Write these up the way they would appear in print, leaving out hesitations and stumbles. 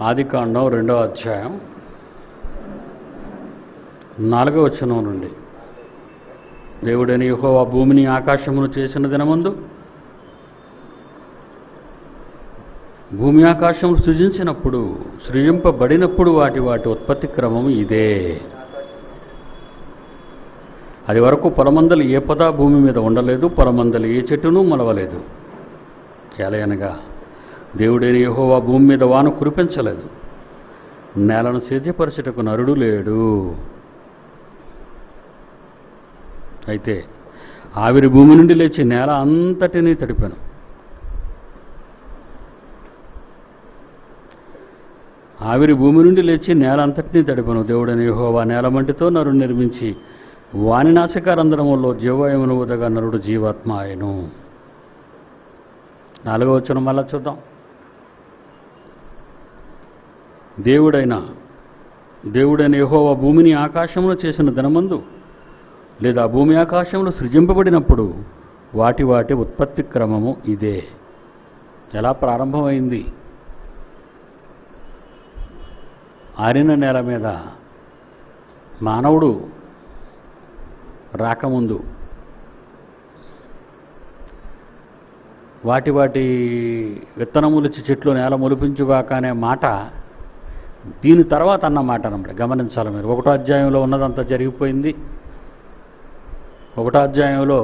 ఆదికాండం 2వ అధ్యాయం 4వ వచనం నుండి. దేవుడైన యెహోవా భూమిని ఆకాశమును చేసిన దినమందు భూమి ఆకాశములు సృజింపబడినప్పుడు వాటి ఉత్పత్తి క్రమం ఇదే. అది వరకు పొలమందలు ఏ పొద భూమి మీద ఉండలేదు, పొలమందలు ఏ చెట్టును మొలవలేదు. ఎలయనగా దేవుడైన యెహోవా భూమి మీద వాన కురిపించలేదు, నేలను సేద్యపరచుటకు నరుడు లేడు. అయితే ఆవిరి భూమి నుండి లేచి నేల అంతటినీ తడిపాను. దేవుడైన యెహోవా నేల మంటితో నరుడు నిర్మించి వాని నాసికారంధ్రములో జీవవాయువును ఊదగా నరుడు జీవాత్మ ఆయను. 4వ వచనం మళ్ళా చూద్దాం. దేవుడైన యెహోవా భూమిని ఆకాశమును చేసిన దినమందు లేదా భూమి ఆకాశములు సృజింపబడినప్పుడు వాటి ఉత్పత్తి క్రమము ఇదే. ఎలా ప్రారంభమైంది? ఆరిన నేల మీద మానవుడు రాకముందు వాటి విత్తనములిచ్చి చెట్లు నేల మొలిపించుగాక అనే మాట దీని తర్వాత అన్న మాట అన్నమాట. గమనించాలి మీరు. 1వ అధ్యాయంలో ఉన్నదంతా జరిగిపోయింది. 1వ అధ్యాయంలో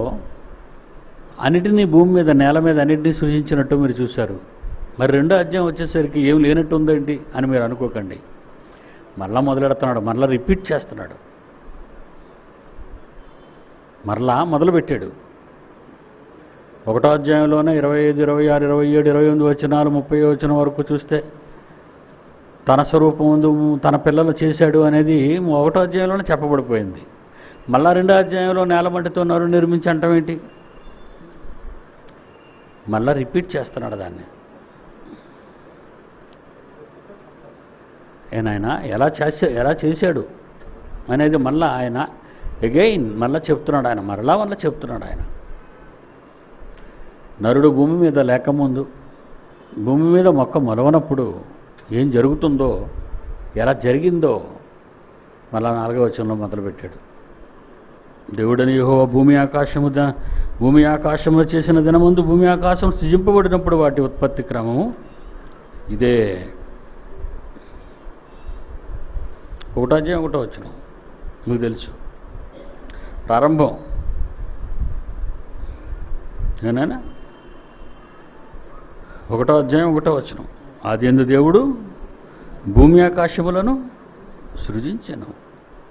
అన్నిటినీ భూమి మీద నేల మీద అన్నిటినీ సృజించినట్టు మీరు చూశారు. మరి 2వ అధ్యాయం వచ్చేసరికి ఏం లేనట్టు ఉందేంటి అని మీరు అనుకోకండి. మరలా మొదలెడుతున్నాడు, మరలా రిపీట్ చేస్తున్నాడు, మరలా మొదలుపెట్టాడు. 1వ అధ్యాయంలోనే 25, 26, 27, 28 వచనాలు 30 వచనం వరకు చూస్తే తన స్వరూపముందు తన పిల్లలు చేశాడు అనేది 1వ అధ్యాయంలోనే చెప్పబడిపోయింది. మళ్ళా 2వ అధ్యాయంలో నేలమంటితో నరుడు నిర్మించి అంటాం ఏంటి? మళ్ళా రిపీట్ చేస్తున్నాడు దాన్ని. ఆయన ఎలా చేశాడు అనేది మళ్ళా ఆయన అగైన్ మళ్ళా చెప్తున్నాడు. ఆయన మరలా చెప్తున్నాడు. ఆయన నరుడు భూమి మీద లేకముందు, భూమి మీద మొక్క మొలవనప్పుడు ఏం జరుగుతుందో, ఎలా జరిగిందో మళ్ళా 4వ వచనంలో మొదలుపెట్టాడు. దేవుడని యెహోవా భూమి ఆకాశములు చేసిన దినమందు భూమి ఆకాశం సృజింపబడినప్పుడు వాటి ఉత్పత్తి క్రమము ఇదే. 1వ అధ్యాయం 1వ వచనం మీకు తెలుసు. ప్రారంభం ఏనాయనా? 1వ అధ్యాయం 1వ వచనం. ఆదియందు దేవుడు భూమి ఆకాశములను సృజించెను.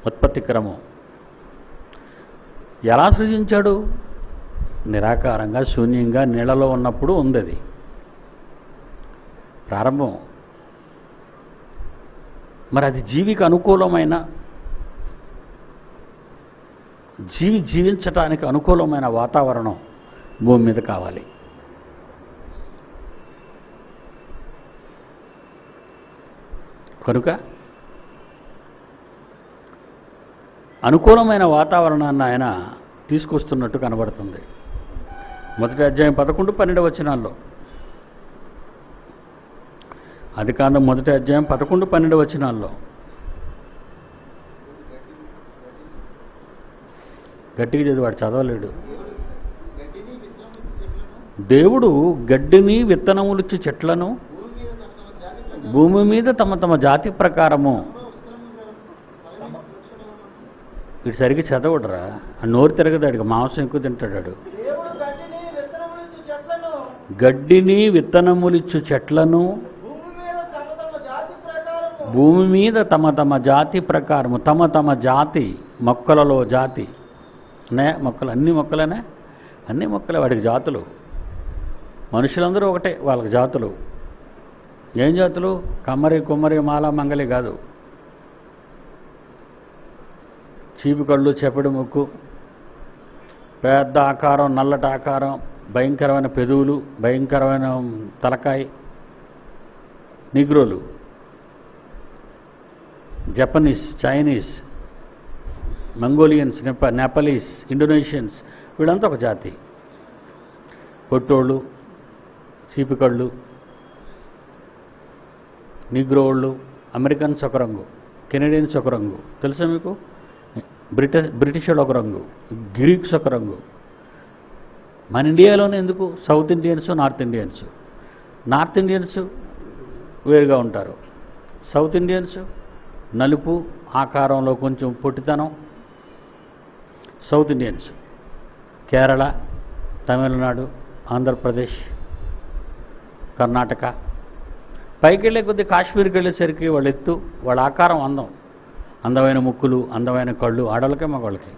ఉత్పత్తి క్రమం ఎలా సృజించాడు? నిరాకారంగా, శూన్యంగా, నీళ్ళలో ఉన్నప్పుడు ఉంది అది ప్రారంభం. మరి అది జీవికి అనుకూలమైన, జీవించటానికి అనుకూలమైన వాతావరణం భూమి మీద కావాలి. కనుక అనుకూలమైన వాతావరణాన్ని ఆయన తీసుకొస్తున్నట్టు కనబడుతుంది. 1వ అధ్యాయం 11, 12 వచనాల్లో. ఆదికాండం 1వ అధ్యాయం 11, 12 వచనాల్లో. గట్టిగా చదివాడు, చదవలేడు. దేవుడు గడ్డిని విత్తనములిచ్చి చెట్లను భూమి మీద తమ జాతి ప్రకారము. ఇటు సరిగ్గా చదవడరా, నోరు తిరగదాడికి, మాంసం ఎక్కువ తింటాడు. గడ్డిని విత్తనములిచ్చు చెట్లను భూమి మీద తమ జాతి ప్రకారము. తమ జాతి, మొక్కలలో జాతి మొక్కలు, అన్ని మొక్కలనే, అన్ని మొక్కలే వాటికి జాతులు. మనుషులందరూ ఒకటే, వాళ్ళకి జాతులు. ఏం జాతులు? కమ్మరి, కుమ్మరి, మాల, మంగలి కాదు. చీపు కళ్ళు, చెపడి ముక్కు, పెద్ద ఆకారం, నల్లటి ఆకారం, భయంకరమైన పెదవులు, భయంకరమైన తలకాయ, నిగ్రోలు, Japanese, Chinese, Mongolians, Nepalese, Indonesians, వీళ్ళంతా ఒక జాతి. పొట్టోళ్ళు, చీపికళ్ళు, నీగ్రోళ్ళు, అమెరికన్స్ ఒక రంగు, కెనడియన్స్ ఒక రంగు, తెలుసా మీకు? బ్రిటిష్ వాళ్ళు ఒక రంగు, గ్రీక్స్ ఒక రంగు. మన ఇండియాలోనే ఎందుకు south Indians, north Indians? North Indians వేరుగా ఉంటారు, సౌత్ ఇండియన్స్ నలుపు, ఆకారంలో కొంచెం పొట్టితనం. South Indians Kerala, Tamil Nadu, Andhra Pradesh, Karnataka. పైకి వెళ్ళే కొద్ది కాశ్మీర్కి వెళ్ళేసరికి వాళ్ళ ఎత్తు, వాళ్ళ ఆకారం అందం, అందమైన ముక్కులు, అందమైన కళ్ళు, ఆడవాళ్ళకే మగవాళ్ళకి.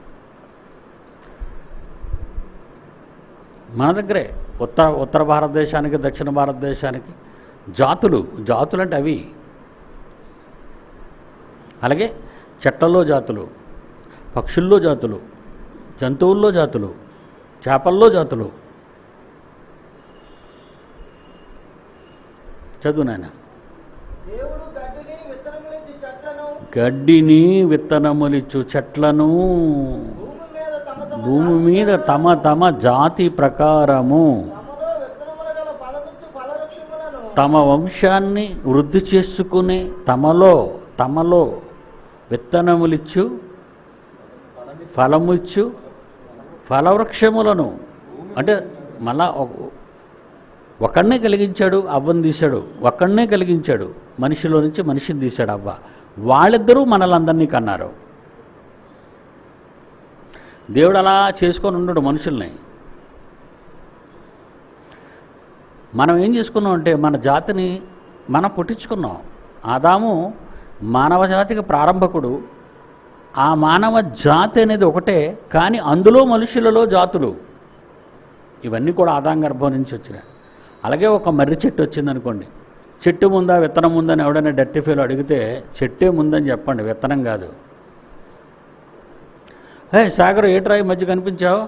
మన దగ్గరే ఉత్తర భారతదేశానికి, దక్షిణ భారతదేశానికి జాతులు అంటే అవి. అలాగే చెట్లలో జాతులు, పక్షుల్లో జాతులు, జంతువుల్లో జాతులు, చేపల్లో జాతులు. చదువు నాయన. గడ్డిని విత్తనములిచ్చు చెట్లను భూమి మీద తమ తమ జాతి ప్రకారము తమ వంశాన్ని వృద్ధి చేసుకునే తమలో విత్తనములిచ్చు ఫలముచ్చు ఫలవృక్షములను. అంటే మళ్ళా ఒకడినే కలిగించాడు, అవ్వని తీశాడు. ఒకడినే కలిగించాడు, మనిషిలో నుంచి మనిషిని తీశాడు అవ్వ. వాళ్ళిద్దరూ మనలందరినీ కన్నారు. దేవుడు అలా చేసుకొని ఉండడు మనుషుల్ని. మనం ఏం చేసుకున్నాం అంటే మన జాతిని మనం పుట్టించుకున్నాం. ఆదాము మానవ జాతికి ప్రారంభకుడు. ఆ మానవ జాతి అనేది ఒకటే, కానీ అందులో మనుషులలో జాతులు. ఇవన్నీ కూడా ఆదాం గర్భం నుంచి వచ్చినాయి. అలాగే ఒక మర్రి చెట్టు వచ్చిందనుకోండి, చెట్టు ముందా విత్తనం ముందని ఎవడైనా డర్టీ ఫీల్ అడిగితే చెట్టే ముందని చెప్పండి, విత్తనం కాదు. సాగర్ ఏట్రా ఈ మధ్య కనిపించావు?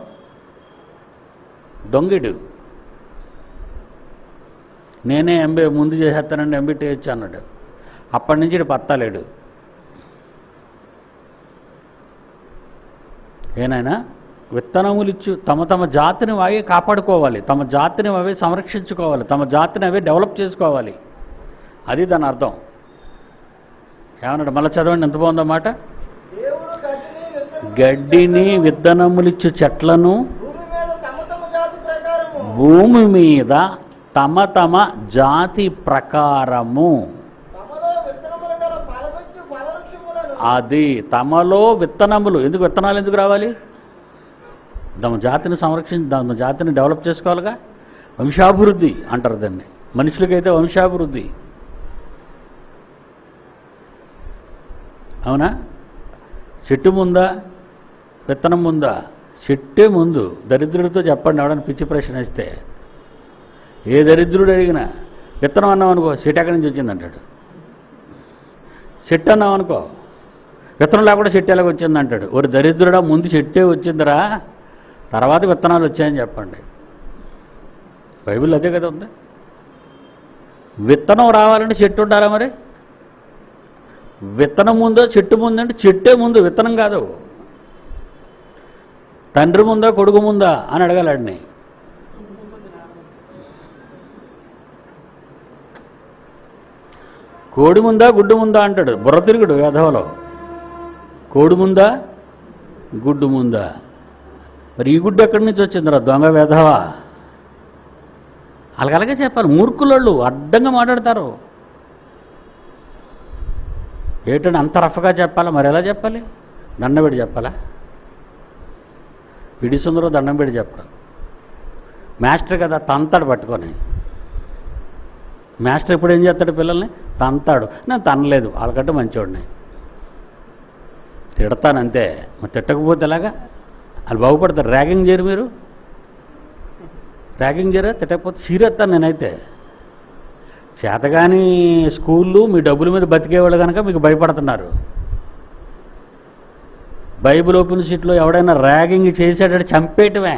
దొంగిడు. నేనే ఎంబీ ముందు చేసేస్తానండి, ఎంబీటీ వచ్చి అన్నాడు. అప్పటి నుంచి ఇటు పత్తాలేడు. ఏనాయనా విత్తనములిచ్చు తమ తమ జాతిని అవే కాపాడుకోవాలి, తమ జాతిని అవే సంరక్షించుకోవాలి, తమ జాతిని అవే డెవలప్ చేసుకోవాలి. అది దాని అర్థం. ఏమన్నాడు? మళ్ళీ చదవండి, ఎంత బాగుందన్నమాట. గడ్డిని విత్తనములిచ్చు చెట్లను భూమి మీద తమ తమ జాతి ప్రకారము. అది తమలో విత్తనములు. ఎందుకు విత్తనాలు ఎందుకు రావాలి? తమ జాతిని తమ జాతిని డెవలప్ చేసుకోవాలిగా. వంశాభివృద్ధి అంటారు దాన్ని. మనుషులకైతే వంశాభివృద్ధి. అవునా? చెట్టు ముందా విత్తనం ముందా? చెట్టే ముందు. దరిద్రుడితో చెప్పండి, ఎవడని పిచ్చి ప్రశ్న ఇస్తే. ఏ దరిద్రుడు అడిగినా విత్తనం అన్నాం అనుకో, చెట్టు ఎక్కడి నుంచి వచ్చిందంటాడు. చెట్టు అన్నాం అనుకో, విత్తనం లేకుండా చెట్టు ఎలాగ వచ్చిందంటాడు. ఒక దరిద్రుడా, ముందు చెట్టే వచ్చిందిరా, తర్వాత విత్తనాలు వచ్చాయని చెప్పండి. బైబిల్ అదే కదా ఉంది. విత్తనం రావాలంటే చెట్టు ఉండాలా మరి? విత్తనం ముందో చెట్టు ముందంటే చెట్టే ముందు, విత్తనం కాదు. తండ్రి ముందా కొడుకు ముందా అని అడగాలండి. కోడి ముందా గుడ్డు ముందా అంటాడు బుర్ర తిరుగుడు వేధవలో. కోడి ముందా గుడ్డు ముందా? మరి ఈ గుడ్డు ఎక్కడి నుంచి వచ్చిందిరా దొంగ వేధవా? అలాగే చెప్పాలి. మూర్ఖులోళ్ళు అడ్డంగా మాట్లాడతారు. ఏంటంటే అంత రఫ్గా చెప్పాలా? మరి ఎలా చెప్పాలి? దండం పెట్టి చెప్పాలా? పిడి సుందరం దండం పెట్టి చెప్పడం. మాస్టర్ కదా, తంతాడు పట్టుకొని. మాస్టర్ ఇప్పుడు ఏం చేస్తాడు? పిల్లల్ని తంతాడు. నేను తనలేదు, వాళ్ళకంటే మంచివాడిని తిడతానంతే. మరి తిట్టకపోతే ఎలాగా? వాళ్ళు బాగుపడతారు. ర్యాగింగ్ చేయరు మీరు? ర్యాగింగ్ చేయరా? తిట్టకపోతే చీరేస్తాను నేనైతే. చేతగాని స్కూళ్ళు మీ డబ్బుల మీద బతికేవాళ్ళు కనుక మీకు భయపడుతున్నారు. బైబిల్ ఓపెన్ సీట్లో ఎవడైనా ర్యాగింగ్ చేసేటట్టు చంపేయటమే.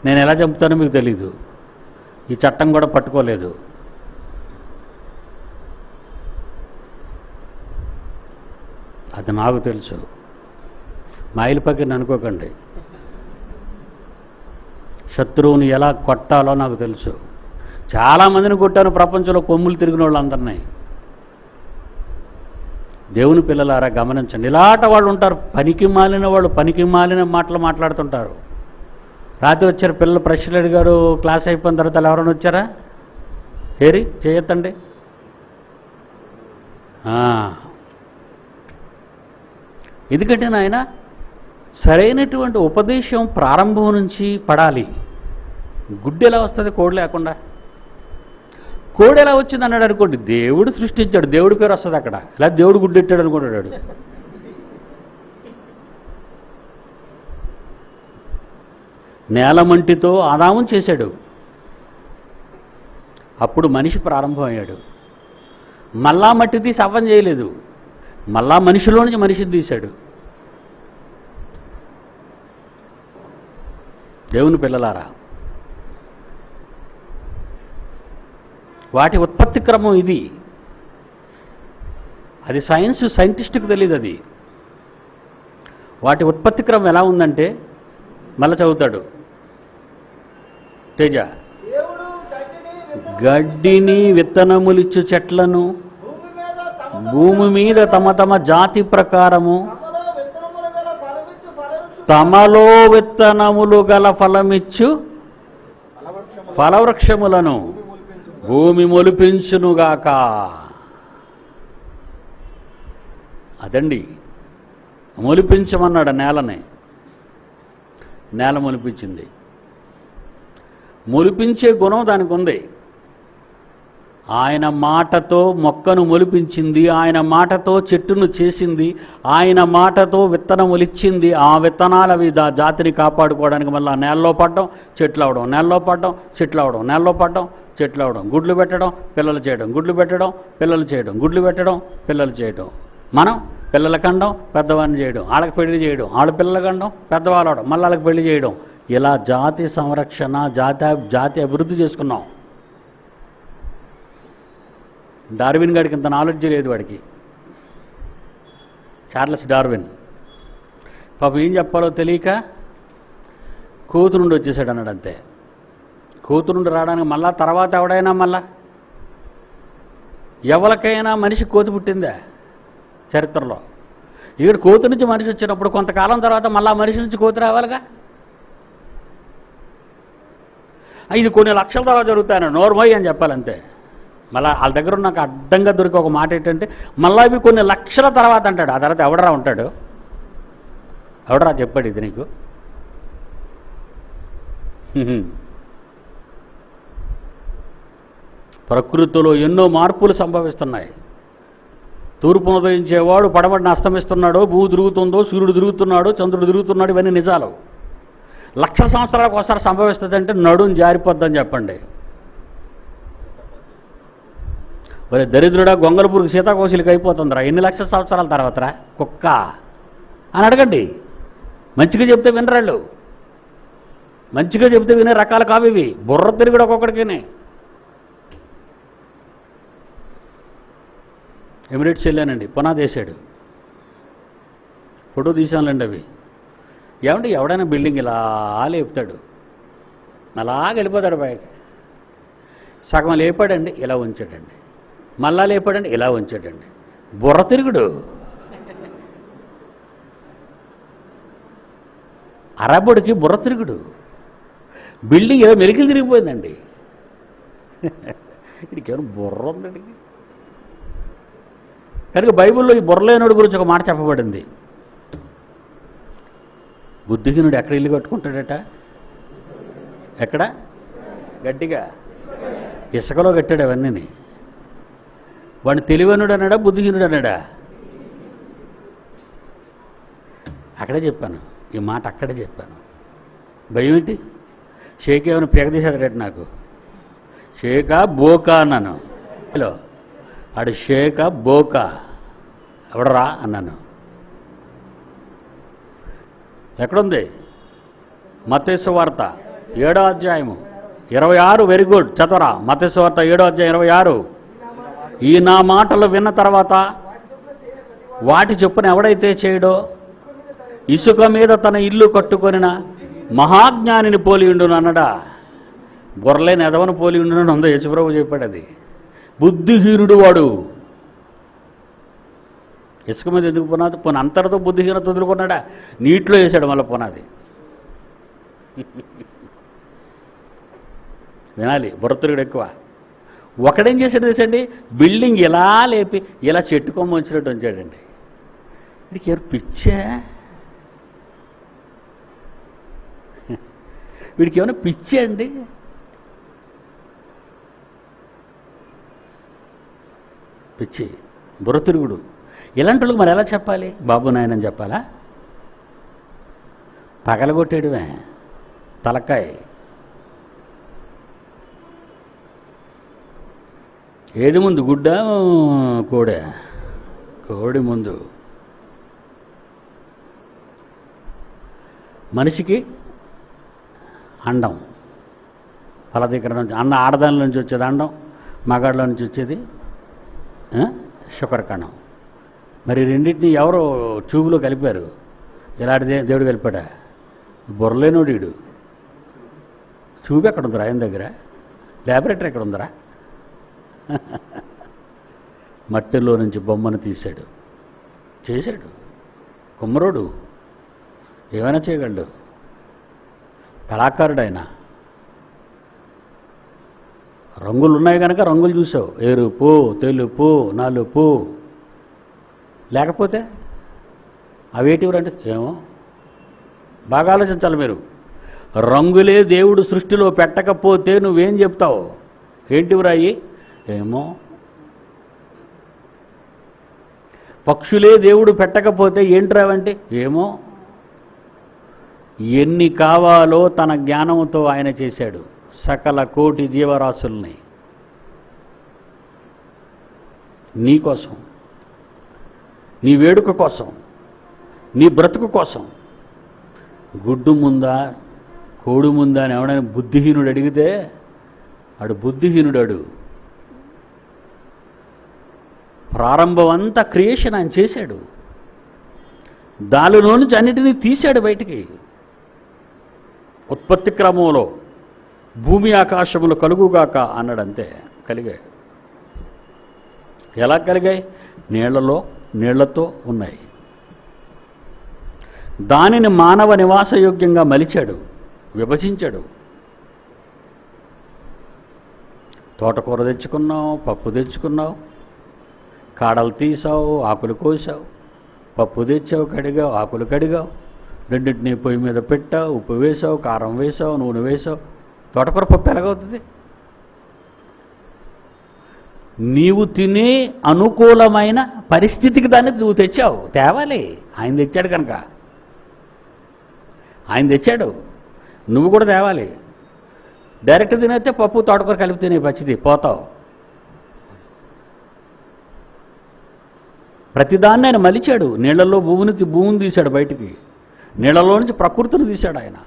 నేను ఎలా చంపుతానో మీకు తెలీదు. ఈ చట్టం కూడా పట్టుకోలేదు. అది నాకు తెలుసు. మైలు పక్కన అనుకోకండి. శత్రువుని ఎలా కొట్టాలో నాకు తెలుసు. చాలామందిని కొట్టాను ప్రపంచంలో, కొమ్ములు తిరిగిన వాళ్ళందరినీ. దేవుని పిల్లలారా గమనించండి. ఇలాంటి వాళ్ళు ఉంటారు, పనికి మాలిన వాళ్ళు, పనికి మాలిన మాటలు మాట్లాడుతుంటారు. రాత్రి వచ్చారు పిల్లలు, ప్రశ్నలు అడిగారు, క్లాస్ అయిపోయిన తర్వాత ఎవరైనా వచ్చారా? ఏరి చేయొద్దండి. ఎందుకంటే నాయన సరైనటువంటి ఉపదేశం ప్రారంభం నుంచి పడాలి. గుడ్డు ఎలా వస్తుంది కోడి లేకుండా? కోడి ఎలా వచ్చింది అన్నాడు అనుకోండి, దేవుడు సృష్టించాడు, దేవుడి పేరు వస్తుంది అక్కడ. ఇలా దేవుడు గుడ్డెట్టాడు అనుకుంటాడు. నేలమంటితో ఆదామును చేశాడు, అప్పుడు మనిషి ప్రారంభమయ్యాడు. మళ్ళా మట్టి తీసి అవ్వం చేయలేదు, మళ్ళా మనిషిలో నుంచి మనిషిని తీశాడు. దేవుని పిల్లలారా, వాటి ఉత్పత్తి క్రమం ఇది. అది సైంటిస్ట్కి తెలియదు. అది వాటి ఉత్పత్తి క్రమం ఎలా ఉందంటే, మళ్ళా చదువుతాడు తేజ, గడ్డిని విత్తనములిచ్చు చెట్లను భూమి మీద తమ తమ జాతి ప్రకారము తమలో విత్తనములు గల ఫలమిచ్చు ఫలవృక్షములను భూమి మొలిపించునుగాక. అదండి మొలిపించమన్నాడు నేలని. నేల మొలిపించింది. మొలిపించే గుణం దానికి ఉంది. ఆయన మాటతో మొక్కను మొలిపించింది, ఆయన మాటతో చెట్టును చేసింది, ఆయన మాటతో విత్తనములిచ్చింది. ఆ విత్తనాలు అవి జాతిని కాపాడుకోవడానికి మళ్ళీ నేలలో పడడం, చెట్లు అవడం, నేలలో పడడం, చెట్లు అవడం, నేలలో పడడం, చెట్లు అవడం, గుడ్లు పెట్టడం, పిల్లలు చేయడం, గుడ్లు పెట్టడం, పిల్లలు చేయడం, గుడ్లు పెట్టడం, పిల్లలు చేయడం. మనం పిల్లల కండం, పెద్దవాడిని చేయడం, వాళ్ళకి పెళ్లి చేయడం, వాళ్ళ పిల్లల కండం, పెద్దవాళ్ళు అవడం, మళ్ళీ వాళ్ళకి పెళ్లి చేయడం. ఇలా జాతి సంరక్షణ, జాతి అభివృద్ధి చేసుకున్నాం. డార్విన్ గాడికి ఇంత నాలెడ్జ్ లేదు వాడికి. చార్లెస్ డార్విన్ పాపం ఏం చెప్పాలో తెలియక కూతురుండి వచ్చేసాడు అన్నాడు అంతే. కూతురుండి రావడానికి మళ్ళా తర్వాత ఎవడైనా మళ్ళా ఎవరికైనా మనిషి కోతి పుట్టిందా చరిత్రలో? ఇక్కడ కోతి నుంచి మనిషి వచ్చినప్పుడు కొంతకాలం తర్వాత మళ్ళా మనిషి నుంచి కోతి రావాలిగా. ఇది కొన్ని లక్షల తర్వాత జరుగుతాను, నోర్మోయ్ అని చెప్పాలంతే. మళ్ళీ వాళ్ళ దగ్గర నాకు అడ్డంగా దొరికే ఒక మాట ఏంటంటే, మళ్ళీ ఇవి కొన్ని లక్షల తర్వాత అంటాడు. ఆ తర్వాత ఎవడరా ఉంటాడు? ఎవడరా చెప్పాడు ఇది నీకు? ప్రకృతిలో ఎన్నో మార్పులు సంభవిస్తున్నాయి. తూర్పును ఉదయించేవాడు పడమటిని అస్తమిస్తున్నాడు, భూమి తిరుగుతుందో, సూర్యుడు తిరుగుతున్నాడు, చంద్రుడు తిరుగుతున్నాడు. ఇవన్నీ నిజాలు. లక్షల సంవత్సరాలకు ఒకసారి సంభవిస్తుందంటే నడుం జారిపోద్దని చెప్పండి. మరి దరిద్రుడా, గొంగళపూరికి సీతాకోశలికి అయిపోతుందిరా ఎన్ని లక్షల సంవత్సరాల తర్వాతరా కుక్క అని అడగండి. మంచిగా చెప్తే వినరాళ్ళు, మంచిగా చెప్తే వినే రకాలు కావు ఇవి. బుర్ర తిరుగుడు ఒక్కొక్కడికి. ఎమిరేట్స్ వెళ్ళానండి, పునాది వేసాడు, ఫోటో తీసానులేండి అవి. ఏమంటే ఎవడైనా బిల్డింగ్ ఇలా లేపుతాడు, అలాగ వెళ్ళిపోతాడు పైకి. సగం లేపాడండి, ఇలా ఉంచాడండి, మళ్ళా లేపాడండి, ఇలా ఉంచాడండి. బుర్ర తిరుగుడు. అరబ్బుడికి బుర్ర తిరుగుడు. బిల్డింగ్ ఇలా మెలికలు తిరిగిపోయిందండి. ఇడికి ఎవరు బుర్ర ఉందండి. కనుక బైబిల్లో ఈ బుర్రలేనుడి గురించి ఒక మాట చెప్పబడింది. బుద్ధిహీనుడు ఎక్కడ ఇల్లు కట్టుకుంటాడట? ఎక్కడ? గట్టిగా ఇసుకలో కట్టాడు అవన్నీ. వాడిని తెలివనుడు అన్నాడా, బుద్ధిహీనుడు అన్నాడా? అక్కడే చెప్పాను ఈ మాట, అక్కడే చెప్పాను. భయం ఏంటి? షేక్ ఏమైనా ప్రగదీశాడట నాకు. షేకా బోకా అన్నాను. హలో, ఆడు షేకా బోకా ఎవడరా అన్నాను. ఎక్కడుంది? మత్తయి సువార్త 7వ అధ్యాయము 26. వెరీ గుడ్, చదవరా. మత్తయి సువార్త 7వ అధ్యాయం 26. ఈ నా మాటలు విన్న తర్వాత వాటి చొప్పున ఎవడైతే చేయడో ఇసుక మీద తన ఇల్లు కట్టుకొనిన మహాజ్ఞానిని పోలి ఉండును అన్నడా. బుర్రలేని ఎదవను పోలి ఉండునని ఉందో యేసుప్రభు చెప్పాడు. అది బుద్ధిహీనుడు వాడు. ఇసుక మీద ఎందుకు పునాది? పోనీ అంతటితో బుద్ధిహీనత వదులుకున్నాడా? నీటిలో వేసాడు మళ్ళీ పునాది. వినాలి, బుర్రతిరుగుడు ఎక్కువ. ఒకడేం చేశాడు తెలుసండి, బిల్డింగ్ ఇలా లేపి ఇలా చెట్టు కొమ్మ వచ్చినట్టు ఉంచాడండి. వీడికి ఎవరు పిచ్చా? వీడికి ఏమైనా పిచ్చే అండి? పిచ్చి, బుర్రతిరుగుడు. ఇలాంటి వాళ్ళకి మరి ఎలా చెప్పాలి? బాబు నాయనని చెప్పాలా? పగలగొట్టేయడమే తలకాయ. ఏది ముందు, గుడ్డ కోడే? కోడి ముందు. మనిషికి అండం, ఫలదీకరణ నుంచి అన్న, ఆడదాని నుంచి వచ్చేది అండం, మగాడిలో నుంచి వచ్చేది శుక్రకణం. మరి రెండింటిని ఎవరో ట్యూబ్లో కలిపారు. ఇలాంటి దేవుడు కలిపాడా? బుర్రలేనోడు వీడు. ట్యూబ్ ఎక్కడ ఉందిరా ఆయన దగ్గర? ల్యాబొరేటరీ ఎక్కడ ఉందిరా? మట్టిలో నుంచి బొమ్మను తీశాడు, చేశాడు. కుమ్మరోడు ఏమైనా చేయగలడు, కళాకారుడు ఆయన. రంగులు ఉన్నాయి కనుక రంగులు చూసావు, ఎరుపు, తెలుపు, నలుపు. లేకపోతే అవేటివరంటే ఏమో బాగా ఆలోచించాలి మీరు. రంగులే దేవుడు సృష్టిలో పెట్టకపోతే నువ్వేం చెప్తావు? ఏంటివిరాయి? ఏమో. పక్షులే దేవుడు పెట్టకపోతే ఏంటిరావంటే ఏమో. ఎన్ని కావాలో తన జ్ఞానంతో ఆయన చేశాడు సకల కోటి జీవరాశుల్ని నీకోసం, నీ వేడుక కోసం, నీ బ్రతుకు కోసం. గుడ్డు ముందా కోడి ముందా అని ఎవడైనా బుద్ధిహీనుడు అడిగితే అడు బుద్ధిహీనుడాడు. ప్రారంభం అంతా క్రియేషన్ ఆయన చేశాడు, దానిలో నుంచి అన్నిటినీ తీశాడు బయటికి. ఉత్పత్తి క్రమంలో భూమి ఆకాశములు కలుగుగాక అన్నాడంతే. కలిగాయి. ఎలా కలిగాయి? నీళ్లతో ఉన్నాయి. దానిని మానవ నివాసయోగ్యంగా మలిచాడు, విభజించాడు. తోటకూర తెచ్చుకున్నావు, పప్పు తెచ్చుకున్నావు, కాడలు తీసావు, ఆకులు కోసావు, పప్పు తెచ్చావు, కడిగావు, ఆకులు కడిగావు, రెండింటినీ పొయ్యి మీద పెట్టావు, ఉప్పు వేసావు, కారం వేసావు, నూనె వేసావు. తోటకూర పప్పు ఎలాగవుతుంది? నీవు తినే అనుకూలమైన పరిస్థితికి దాన్ని నువ్వు తెచ్చావు. తేవాలి, ఆయన తెచ్చాడు కనుక. ఆయన తెచ్చాడు, నువ్వు కూడా తేవాలి. డైరెక్ట్ తినేస్తే పప్పు తోటకూర కలిపి తినే పచ్చిది పోతావు. ప్రతిదాన్ని ఆయన మలిచాడు. నీళ్లలో భూమిని తీశాడు బయటికి. నీళ్లలో నుంచి ప్రకృతిని తీశాడు ఆయన.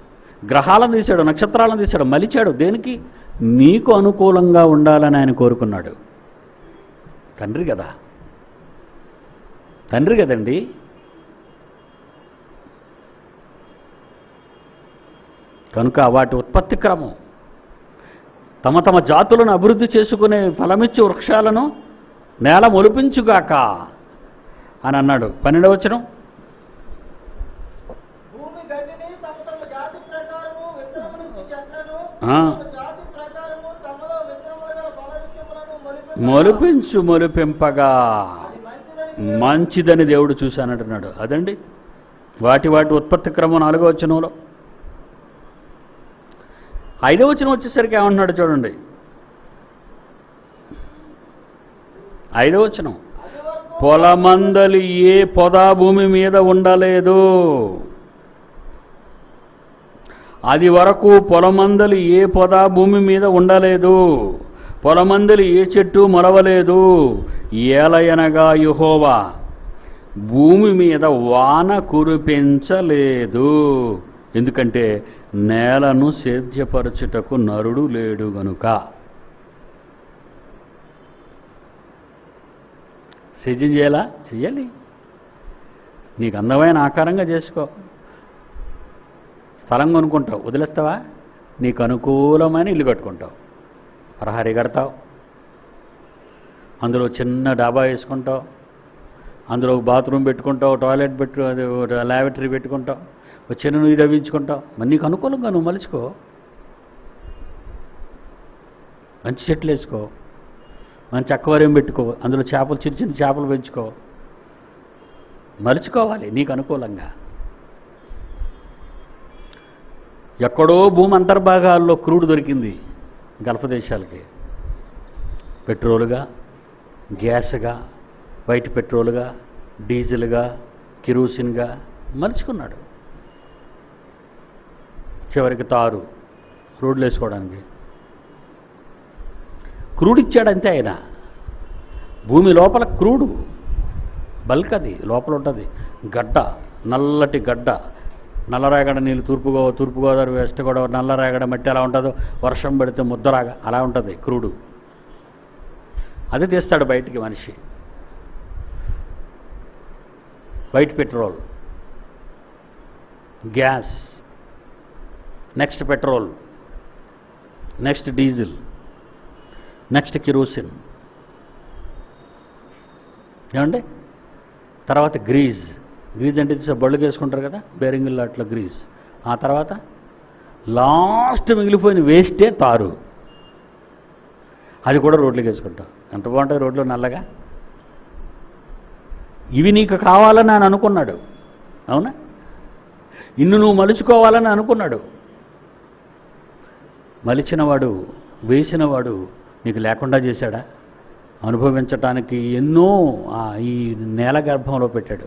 గ్రహాలను తీశాడు, నక్షత్రాలను తీశాడు, మలిచాడు. దేనికి? నీకు అనుకూలంగా ఉండాలని ఆయన కోరుకున్నాడు. తండ్రి కదా, తండ్రి కదండి. కనుక వాటి ఉత్పత్తి క్రమం, తమ తమ జాతులను అభివృద్ధి చేసుకునే ఫలమిచ్చు వృక్షాలను నేల మొలిపించుగాక అని అన్నాడు. 12వ వచనం. మొలిపింపగా మంచిదని దేవుడు చూశానంటున్నాడు. అదండి వాటి ఉత్పత్తి క్రమం 4వ వచనంలో. 5వ వచనం వచ్చేసరికి ఏమంటున్నాడు చూడండి. 5వ వచనం. పొలమందలి ఏ పొద భూమి మీద ఉండలేదు. అది వరకు పొలమందలి ఏ పొద భూమి మీద ఉండలేదు, పొలమందలి ఏ చెట్టు మొలవలేదు. ఏలయనగా యెహోవా భూమి మీద వాన కురిపించలేదు, ఎందుకంటే నేలను సేద్యపరచుటకు నరుడు లేడు గనుక. సేద్యం చేయాలా? చెయ్యాలి. నీకు అందమైన ఆకారంగా చేసుకో. స్థలం కొనుక్కుంటావు, వదిలేస్తావా? నీకు అనుకూలమైన ఇల్లు కట్టుకుంటావు, ప్రహరీ కడతావు, అందులో చిన్న డాబా వేసుకుంటావు, అందులో ఒక బాత్రూమ్ పెట్టుకుంటావు, టాయిలెట్ లాబరేటరీ పెట్టుకుంటావు, ఒక చిన్న నువ్వు తవ్వించుకుంటావు. మరి నీకు అనుకూలంగా నువ్వు మలుచుకో, మంచి చెట్లు వేసుకో, మంచి అక్వేరియం పెట్టుకో, అందులో చేపలు చిన్న చిన్న చేపలు పెంచుకో, మలుచుకోవాలి నీకు అనుకూలంగా. ఎక్కడో భూమి అంతర్భాగాల్లో క్రూడ్ దొరికింది గల్ఫ్ దేశాలకి, పెట్రోలుగా, గ్యాస్గా, వైట్ పెట్రోలుగా, డీజిల్గా, కిరోసిన్గా మలుచుకున్నాడు. చివరికి తారు రోడ్లు వేసుకోవడానికి క్రూడ్ ఇచ్చాడంతే ఆయన. భూమి లోపల క్రూడు బల్క్, అది లోపల ఉంటుంది గడ్డ, నల్లటి గడ్డ, నల్లరేగడ నీళ్ళు తూర్పుగోదావరి వెస్ట్ గోదావరి నల్లరేగడ మట్టి ఎలా ఉంటుందో, వర్షం పడితే ముద్దరాగా అలా ఉంటుంది క్రూడు. అది తీస్తాడు బయటికి మనిషి. White petrol, gas, next petrol, next diesel, next kerosene, ఏమండి, తర్వాత గ్రీజ్. గ్రీజ్ అంటే బళ్ళు వేసుకుంటారు కదా బేరింగుల్లో, అట్లా గ్రీజ్. ఆ తర్వాత లాస్ట్ మిగిలిపోయిన వేస్టే తారు, అది కూడా రోడ్లకు వేసుకుంటాం. ఎంత బాగుంటుంది రోడ్లు నల్లగా. ఇవి నీకు కావాలని ఆయన అనుకున్నాడు, అవునా? ఇన్ను నువ్వు మలుచుకోవాలని అనుకున్నాడు. మలిచినవాడు, వేసినవాడు నీకు లేకుండా చేశాడా? అనుభవించటానికి ఎన్నో ఈ నేల గర్భంలో పెట్టాడు.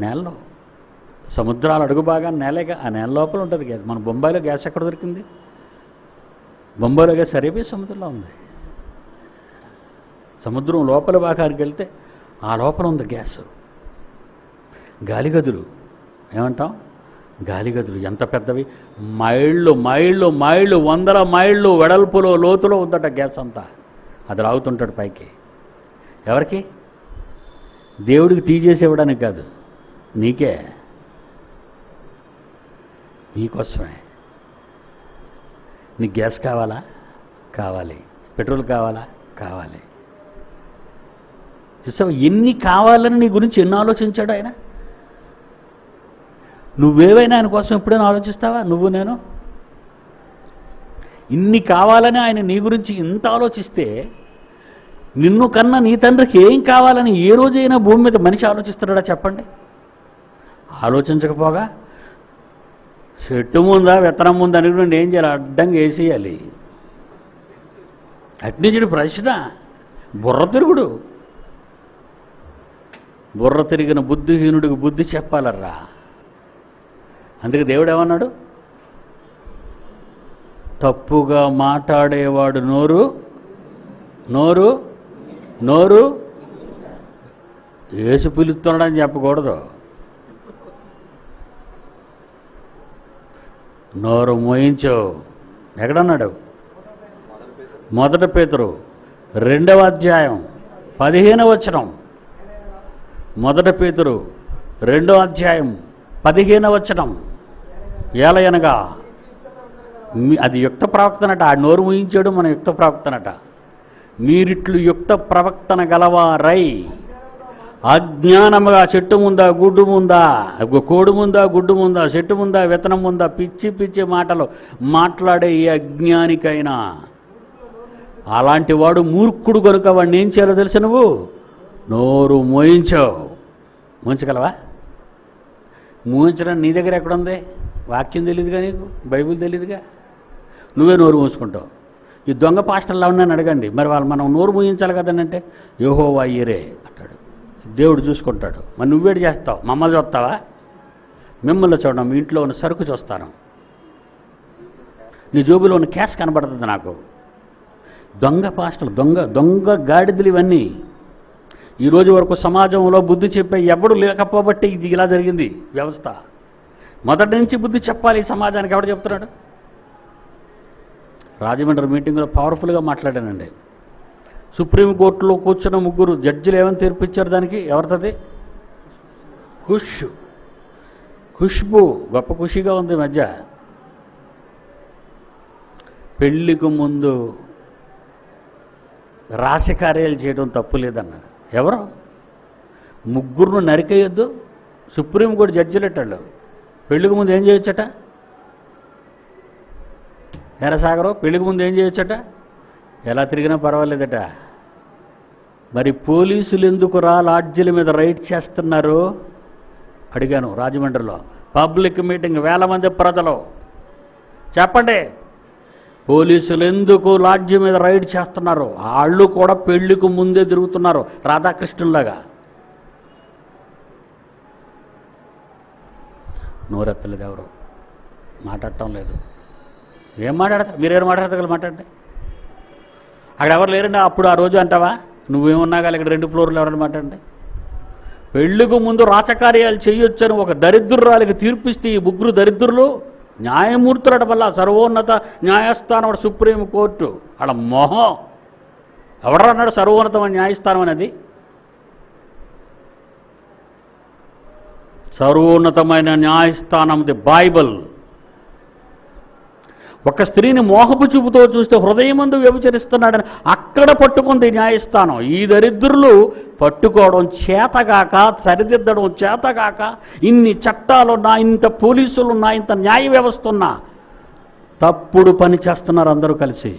నేలలో సముద్రాలు అడుగు బాగా నేలేగా, ఆ నేల లోపల ఉంటుంది గ్యాస్. మన బొంబాయిలో గ్యాస్ ఎక్కడ దొరికింది? బొంబాయిలో గ్యాస్ అరేబియా సముద్రంలో ఉంది. సముద్రం లోపల భాగానికి వెళ్తే ఆ లోపల ఉంది గ్యాస్. గాలిగదులు ఏమంటాం? గాలిగదులు ఎంత పెద్దవి, మైళ్ళు మైళ్ళు మైళ్ళు, వందల మైళ్ళు వెడల్పులో లోతులో ఉందట గ్యాస్ అంతా. అది రాగుతుంటాడు పైకి. ఎవరికి? దేవుడికి టీ చేసి ఇవ్వడానికి కాదు, నీకే, నీకోసమే. నీకు గ్యాస్ కావాలా? కావాలి. పెట్రోల్ కావాలా? కావాలి. చూసావు ఎన్ని కావాలని నీ గురించి ఎన్ని ఆలోచించాడు ఆయన. నువ్వేవైనా ఆయన కోసం ఎప్పుడైనా ఆలోచిస్తావా? నువ్వు నేను ఇన్ని కావాలని ఆయన నీ గురించి ఇంత ఆలోచిస్తే, నిన్ను కన్నా నీ తండ్రికి ఏం కావాలని ఏ రోజైనా భూమి మీద మనిషి ఆలోచిస్తాడా చెప్పండి? ఆలోచించకపోగా చెట్టు ముందా విత్తనం ముందా అని కూడా ఏం చేయాలి? అడ్డంగా వేసేయాలి. అట్నుంచి ప్రశ్న బుర్ర తిరుగుడు. బుర్ర తిరిగిన బుద్ధిహీనుడికి బుద్ధి చెప్పాలర్రా. అందుకే దేవుడు ఏమన్నాడు? తప్పుగా మాట్లాడేవాడు నోరు నోరు నోరు ఏసు పిలుస్తున్నాడని చెప్పకూడదు. నోరు మోయించు. ఎక్కడన్నాడు? 1 పేతురు 2వ అధ్యాయం 15వ వచనం. 1 పేతురు 2వ అధ్యాయం 15వ వచనం. ఏలయనగా అది యుక్త ప్రవక్తనట. ఆ నోరు ముయించాడు మన యుక్త ప్రవక్తనట. మీరిట్లు యుక్త ప్రవక్తన గలవారై అజ్ఞానముగా చెట్టు ముందా గుడ్డు ముందా, కోడి ముందా గుడ్డు ముందా, చెట్టు ముందా విత్తనం ముందా, పిచ్చి పిచ్చి మాటలు మాట్లాడే ఈ అజ్ఞానికైనా అలాంటి వాడు మూర్ఖుడు కనుక వాడిని ఏం చేయాలో తెలుసు? నువ్వు నోరు మోయించావు. మోయించగలవా? మోయించడం నీ దగ్గర ఎక్కడుంది? వాక్యం తెలియదుగా నీకు, బైబిల్ తెలియదుగా, నువ్వే నోరు మూసుకుంటావు. ఈ దొంగ పాస్టర్లా ఉన్నాను అడగండి, మరి వాళ్ళు మనం నోరు మూయించాలి కదనంటే యెహోవా ఈరే అంటాడు. దేవుడు చూసుకుంటాడు. మరి నువ్వేడు చేస్తావు? మమ్మల్ని చూస్తావా? మిమ్మల్ని చూడడం, మీ ఇంట్లో ఉన్న సరుకు చూస్తాను, నీ జోబులో ఉన్న క్యాష్ కనబడుతుంది నాకు. దొంగ పాస్టర్లు, దొంగ దొంగ గాడిదలు ఇవన్నీ. ఈ రోజు వరకు సమాజంలో బుద్ధి చెప్పే ఎవడు లేకపోబట్టి ఇది ఇలా జరిగింది వ్యవస్థ. మొదటి నుంచి బుద్ధి చెప్పాలి ఈ సమాజానికి. ఎవడు చెప్తున్నాడు? రాజమండ్రి మీటింగ్లో పవర్ఫుల్గా మాట్లాడానండి. సుప్రీంకోర్టులో కూర్చున్న 3 జడ్జిలు ఏమని తీర్పిచ్చారు దానికి? ఎవరిది? ఖుష్బు. గొప్ప ఖుషిగా ఉంది ఈ మధ్య. పెళ్లికి ముందు రాశికార్యాలు చేయడం తప్పు లేదన్నారు. ఎవరు? ముగ్గురును నరికేయొద్దు. సుప్రీంకోర్టు జడ్జిలెట్టాళ్ళు పెళ్లికి ముందు ఏం చేయొచ్చట? ఎరసాగరం పెళ్లికి ముందు ఏం చేయొచ్చట? ఎలా తిరిగినా పర్వాలేదట. మరి పోలీసులు ఎందుకురా లాడ్జీల మీద రైడ్ చేస్తున్నారు అడిగాను రాజమండ్రిలో. పబ్లిక్ మీటింగ్, వేల మంది ప్రజలు, చెప్పండి పోలీసులు ఎందుకు లాడ్జీ మీద రైడ్ చేస్తున్నారు? వాళ్ళు కూడా పెళ్లికి ముందే తిరుగుతున్నారు రాధాకృష్ణులాగా. నోరెత్తలేదు, ఎవరు మాట్లాడటం లేదు. ఏం మాట్లాడతారు? మీరేం మాట్లాడతారు? మాట్లాడండి. అక్కడ ఎవరు లేరండి అప్పుడు ఆ రోజు అంటావా? నువ్వేమన్నా కానీ ఇక్కడ 2 ఫ్లోర్లు ఎవరన్నా మాట్లాడండి. పెళ్లికి ముందు రాచకార్యాలు చేయొచ్చని ఒక దరిద్రురాలికి తీర్పిస్తే ఈ ముగ్గురు దరిద్రులు న్యాయమూర్తులట వల్ల సర్వోన్నత న్యాయస్థానం సుప్రీంకోర్టు అలా మొహం ఎవడన్నాడు సర్వోన్నతమైన న్యాయస్థానం అనేది? సర్వోన్నతమైన న్యాయస్థానం ది బైబిల్. ఒక స్త్రీని మోహపు చూపుతో చూస్తే హృదయమందు వ్యభిచరిస్తున్నాడని అక్కడ పట్టుకుంది న్యాయస్థానం. ఈ దరిద్రులు పట్టుకోవడం చేతగాక, సరిదిద్దడం చేతగాక, ఇన్ని చట్టాలున్నా, ఇంత పోలీసులున్నా, ఇంత న్యాయ వ్యవస్థ ఉన్నా తప్పుడు పని చేస్తున్నారు అందరూ కలిసి.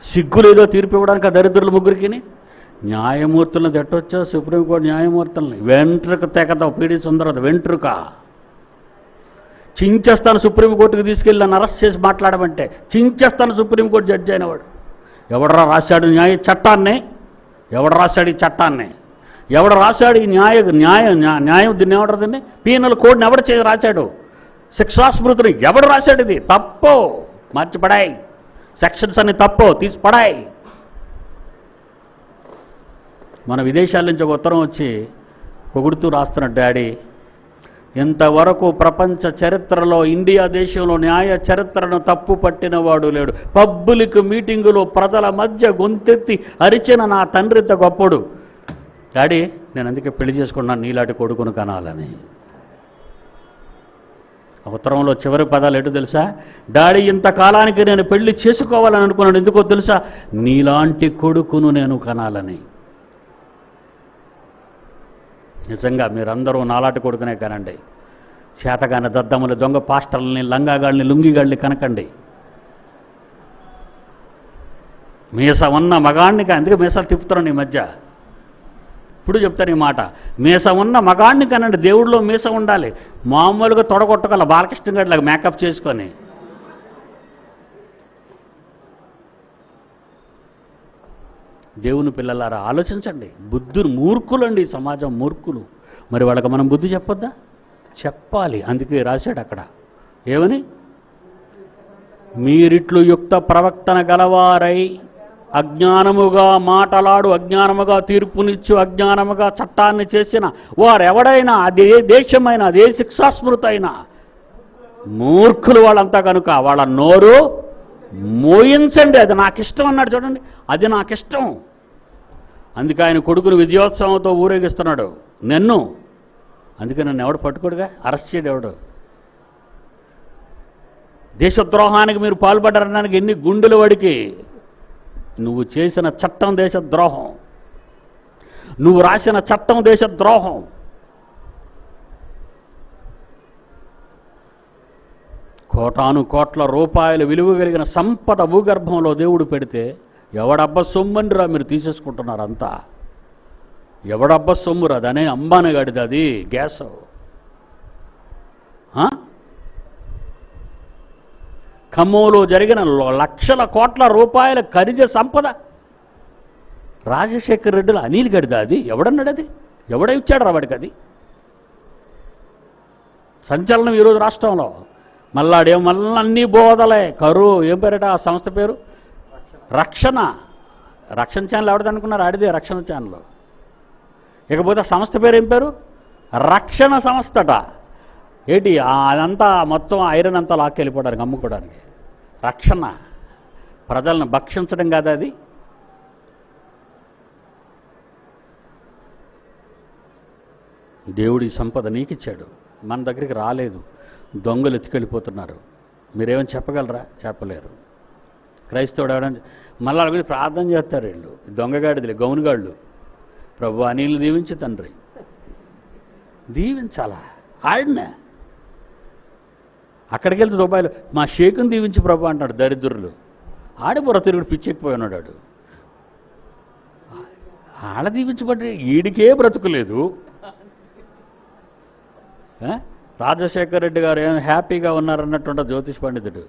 సిగ్గులేదో తీర్పు ఇవ్వడానికి ఆ దరిద్రుల ముగ్గురికి. న్యాయమూర్తులను తిట్టొచ్చా? సుప్రీంకోర్టు న్యాయమూర్తులని వెంట్రుక తెగదాం. పీడి సుందరత వెంట్రుక చించేస్తాను సుప్రీంకోర్టుకు తీసుకెళ్ళి నన్ను అరెస్ట్ చేసి మాట్లాడమంటే చించేస్తాను సుప్రీంకోర్టు జడ్జి అయినవాడు. ఎవడరా రాశాడు న్యాయ చట్టాన్ని? ఎవడు రాశాడు ఈ చట్టాన్ని? ఎవడు రాశాడు ఈ న్యాయం దీన్ని ఏమంటారు? దీన్ని పీనల్ కోడ్ని ఎవడు రాశాడు? శిక్షాస్మృతిని ఎవడు రాశాడు? ఇది తప్పు, మార్చిపడాయి. సెక్షన్స్ అన్ని తప్పు, తీసిపడాయి. మన విదేశాల నుంచి ఒక ఉత్తరం వచ్చి పొగుడుతూ రాస్తున్నాడు డాడీ, ఇంతవరకు ప్రపంచ చరిత్రలో ఇండియా దేశంలో న్యాయ చరిత్రను తప్పు పట్టినవాడు లేడు. పబ్లిక్ మీటింగులో ప్రజల మధ్య గొంతెత్తి అరిచిన నా తండ్రింత గొప్పడు. డాడీ నేను అందుకే పెళ్లి చేసుకున్నాను నీలాంటి కొడుకును కనాలని. ఉత్తరంలో చివరి పదాలు ఎటు తెలుసా? డాడీ ఇంతకాలానికి నేను పెళ్లి చేసుకోవాలని అనుకున్నాను, ఎందుకో తెలుసా? నీలాంటి కొడుకును నేను కనాలని. నిజంగా మీరందరూ నాలాంటి కొడుకునే కనండి. చేతగాని దద్దములు, దొంగ పాస్టర్లని, లంగాగాళ్ళని, లుంగిగాళ్ళని కనకండి. మీస ఉన్న మగాణ్ణికి, అందుకే మీసాలు తిప్పుతున్నాను ఈ మధ్య. ఇప్పుడు చెప్తాను ఈ మాట, మీస ఉన్న మగాణ్ణి కనండి. దేవుడిలో మీస ఉండాలి. మామూలుగా తొడగొట్టగల బాలకృష్ణ గారిలాగా మేకప్ చేసుకొని. దేవుని పిల్లలారా ఆలోచించండి. మూర్ఖులండి సమాజం, మూర్ఖులు. మరి వాళ్ళకి మనం బుద్ధి చెప్పొద్దా? చెప్పాలి. అందుకే రాశాడు అక్కడ ఏమని? మీరిట్లు యుక్త ప్రవక్తన గలవారై అజ్ఞానముగా మాటలాడు, అజ్ఞానముగా తీర్పునిచ్చు, అజ్ఞానముగా చట్టాన్ని చేసిన వారెవడైనా, అదే దేశమైనా, అదే శిక్షాస్మృతి అయినా మూర్ఖులు వాళ్ళంతా కనుక వాళ్ళ నోరు మోయించండి. అది నాకు ఇష్టం అన్నాడు చూడండి, అది నాకు ఇష్టం. అందుకే ఆయన కొడుకును విజయోత్సవంతో ఊరేగిస్తున్నాడు నన్ను. అందుకే నన్ను ఎవడు పట్టుకోడుగా, అరెస్ట్ చేయడు ఎవడు. దేశద్రోహానికి మీరు పాల్పడ్డారనడానికి ఎన్ని గుండెల వాడికి. నువ్వు చేసిన చట్టం దేశద్రోహం, నువ్వు రాసిన చట్టం దేశద్రోహం. కోటాను కోట్ల రూపాయల విలువ కలిగిన సంపద భూగర్భంలో దేవుడు పెడితే ఎవడబ్బ సొమ్మునిరా మీరు తీసేసుకుంటున్నారు అంతా. ఎవడబ్బ సొమ్మురా? అదనే అంబానీ గడిది, అది గ్యాస్. ఖమ్మంలో జరిగిన లక్షల కోట్ల రూపాయల ఖనిజ సంపద రాజశేఖర్ రెడ్డిలో అనిల్ గడిదా? అది ఎవడన్నాడు? అది ఎవడ ఇచ్చాడు రా వాడికి? అది సంచలనం ఈరోజు రాష్ట్రంలో. మళ్ళాడేమో మళ్ళీ అన్నీ బోధలే. కరువు ఏం పేరట ఆ సంస్థ పేరు? రక్షణ ఛానల్ ఎవడదనుకున్నారు? ఆడిదే రక్షణ ఛానల్. ఇకపోతే సంస్థ పేరు ఏం పేరు? రక్షణ సంస్థట. ఏంటి అదంతా మొత్తం ఐరన్ అంతా లాక్కెళ్ళిపోవడానికి, అమ్ముకోవడానికి. రక్షణ ప్రజలను భక్షించడం కాదా అది? దేవుడి సంపద నీకిచ్చాడు, మన దగ్గరికి రాలేదు. దొంగలు ఎత్తుకెళ్ళిపోతున్నారు. మీరేమని చెప్పగలరా? చెప్పలేరు. క్రైస్తవుడు ఎవడని మళ్ళీ వాళ్ళ గురించి ప్రార్థన చేస్తారు వీళ్ళు, దొంగగాడిదిలే, గౌనుగాళ్ళు. ప్రభు నీళ్ళు దీవించి తండ్రి, దీవించాలా ఆడినా? అక్కడికి వెళ్తే దుబాయ్లో మా షేకుని దీవించి ప్రభు అంటాడు దరిద్రులు. ఆడి బుర్ర తిరుగుడు పిచ్చెక్కిపోయి ఉన్నాడు వాడు. ఆడ దీవించబడి ఈడికే బ్రతుకులేదు. రాజశేఖర రెడ్డి గారు ఏం హ్యాపీగా ఉన్నారన్నట్టుంట జ్యోతిష్ పండితుడు.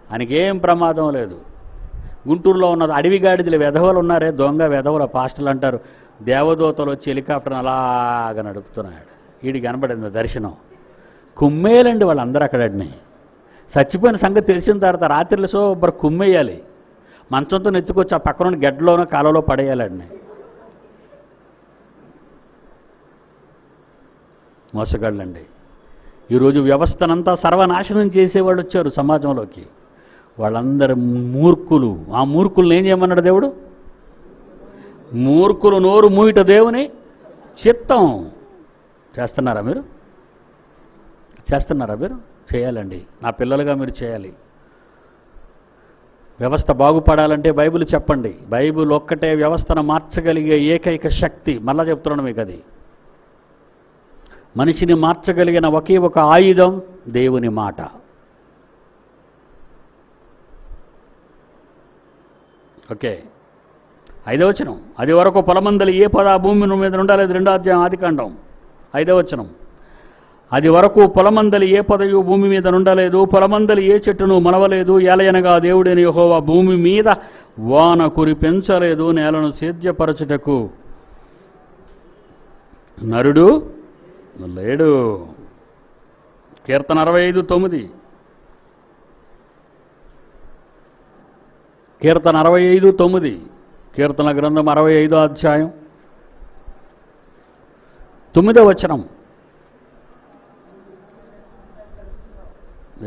ఆయనకేం ప్రమాదం లేదు. గుంటూరులో ఉన్నది అడవిగాడిదిలే వెధవలు ఉన్నారే, దొంగ వెధవల పాస్టర్లు అంటారు. దేవదూతలు వచ్చి హెలికాప్టర్ని అలాగా నడుపుతున్నాడు. వీడికి కనబడింది దర్శనం. కుమ్మేయాలండి వాళ్ళందరూ అక్కడని. చచ్చిపోయిన సంగతి తెలిసిన తర్వాత రాత్రిలో సోబర్ కుమ్మేయాలి, మంచంతో నెత్తుకొచ్చి ఆ పక్కన గడ్డలోనో కాలంలో పడేయాలండి. మోసగాళ్ళండి. ఈరోజు వ్యవస్థనంతా సర్వనాశనం చేసేవాళ్ళు వచ్చారు సమాజంలోకి. వాళ్ళందరూ మూర్ఖులు. ఆ మూర్ఖులను ఏం చేయమన్నాడు దేవుడు? మూర్ఖులు నోరు మూయిట దేవుని చిత్తం. చేస్తున్నారా మీరు? చేస్తున్నారా మీరు? చేయాలండి. నా పిల్లలుగా మీరు చేయాలి. వ్యవస్థ బాగుపడాలంటే బైబిల్ చెప్పండి. బైబిల్ ఒక్కటే వ్యవస్థను మార్చగలిగే ఏకైక శక్తి. మళ్ళా చెప్తున్నాను మీకు, అది మనిషిని మార్చగలిగిన ఒకే ఒక ఆయుధం దేవుని మాట. ఓకే, 5వ వచనం. అది వరకు పొలమందలి ఏ పద భూమి మీద ఉండాలేదు. 2వ అధ్యాయం ఆదికాండం 5వ వచనం. అది వరకు పొలమందలి ఏ పదయు భూమి మీద నుండలేదు, పొలమందలి ఏ చెట్టును మనవలేదు. ఏలయనగా దేవుడైన యెహోవా భూమి మీద వాన కురిపించలేదు, నేలను సేద్యపరచుటకు నరుడు లేడు. కీర్తన 65:9. కీర్తన 65:9. కీర్తన గ్రంథం 65వ అధ్యాయం 9వ వచనం.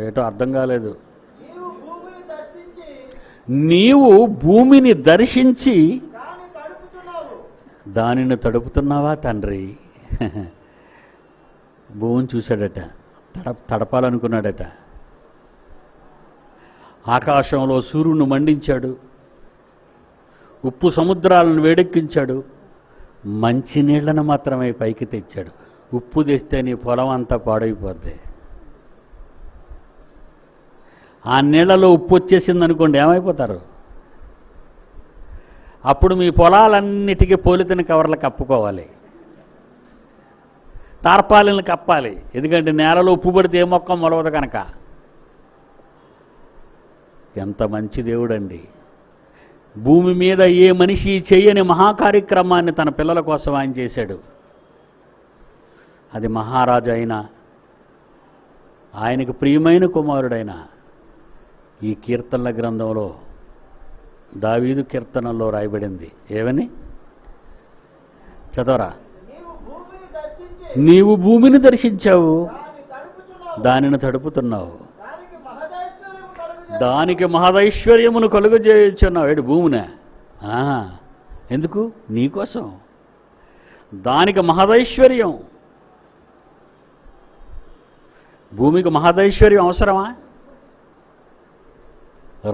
ఏటో అర్థం కాలేదు. నీవు భూమిని దర్శించి దానిని తడుపుతున్నావా తండ్రి? భూమిని చూశాడట, తడపాలనుకున్నాడట. ఆకాశంలో సూర్యుని మండించాడు, ఉప్పు సముద్రాలను వేడెక్కించాడు, మంచినీళ్లను మాత్రమే పైకి తెచ్చాడు. ఉప్పు తెస్తే నీ పొలం అంతా పాడైపోద్ది. ఆ నీళ్లలో ఉప్పు వచ్చేసింది అనుకోండి, ఏమైపోతారు? అప్పుడు మీ పొలాలన్నిటికీ పోలితిన కవర్లు కప్పుకోవాలి, తార్పాలిని కప్పాలి. ఎందుకంటే నేలలో ఉప్పు పడితే ఏ మొక్క మొలవదు కనుక. ఎంత మంచి దేవుడండి. భూమి మీద ఏ మనిషి చేయని మహాకార్యక్రమాన్ని తన పిల్లల కోసం ఆయన చేశాడు. అది మహారాజు అయినా, ఆయనకు ప్రియమైన కుమారుడైన ఈ కీర్తనల గ్రంథంలో దావీదు కీర్తనల్లో రాయబడింది. ఏమని చదవరా? నీవు భూమిని దర్శించావు, దానిని తడుపుతున్నావు, దానికి మహదైశ్వర్యమును కలుగజేయుచున్నావు. ఏడు భూమినే? ఎందుకు? నీకోసం. దానికి మహదైశ్వర్యం. భూమికి మహదైశ్వర్యం అవసరమా?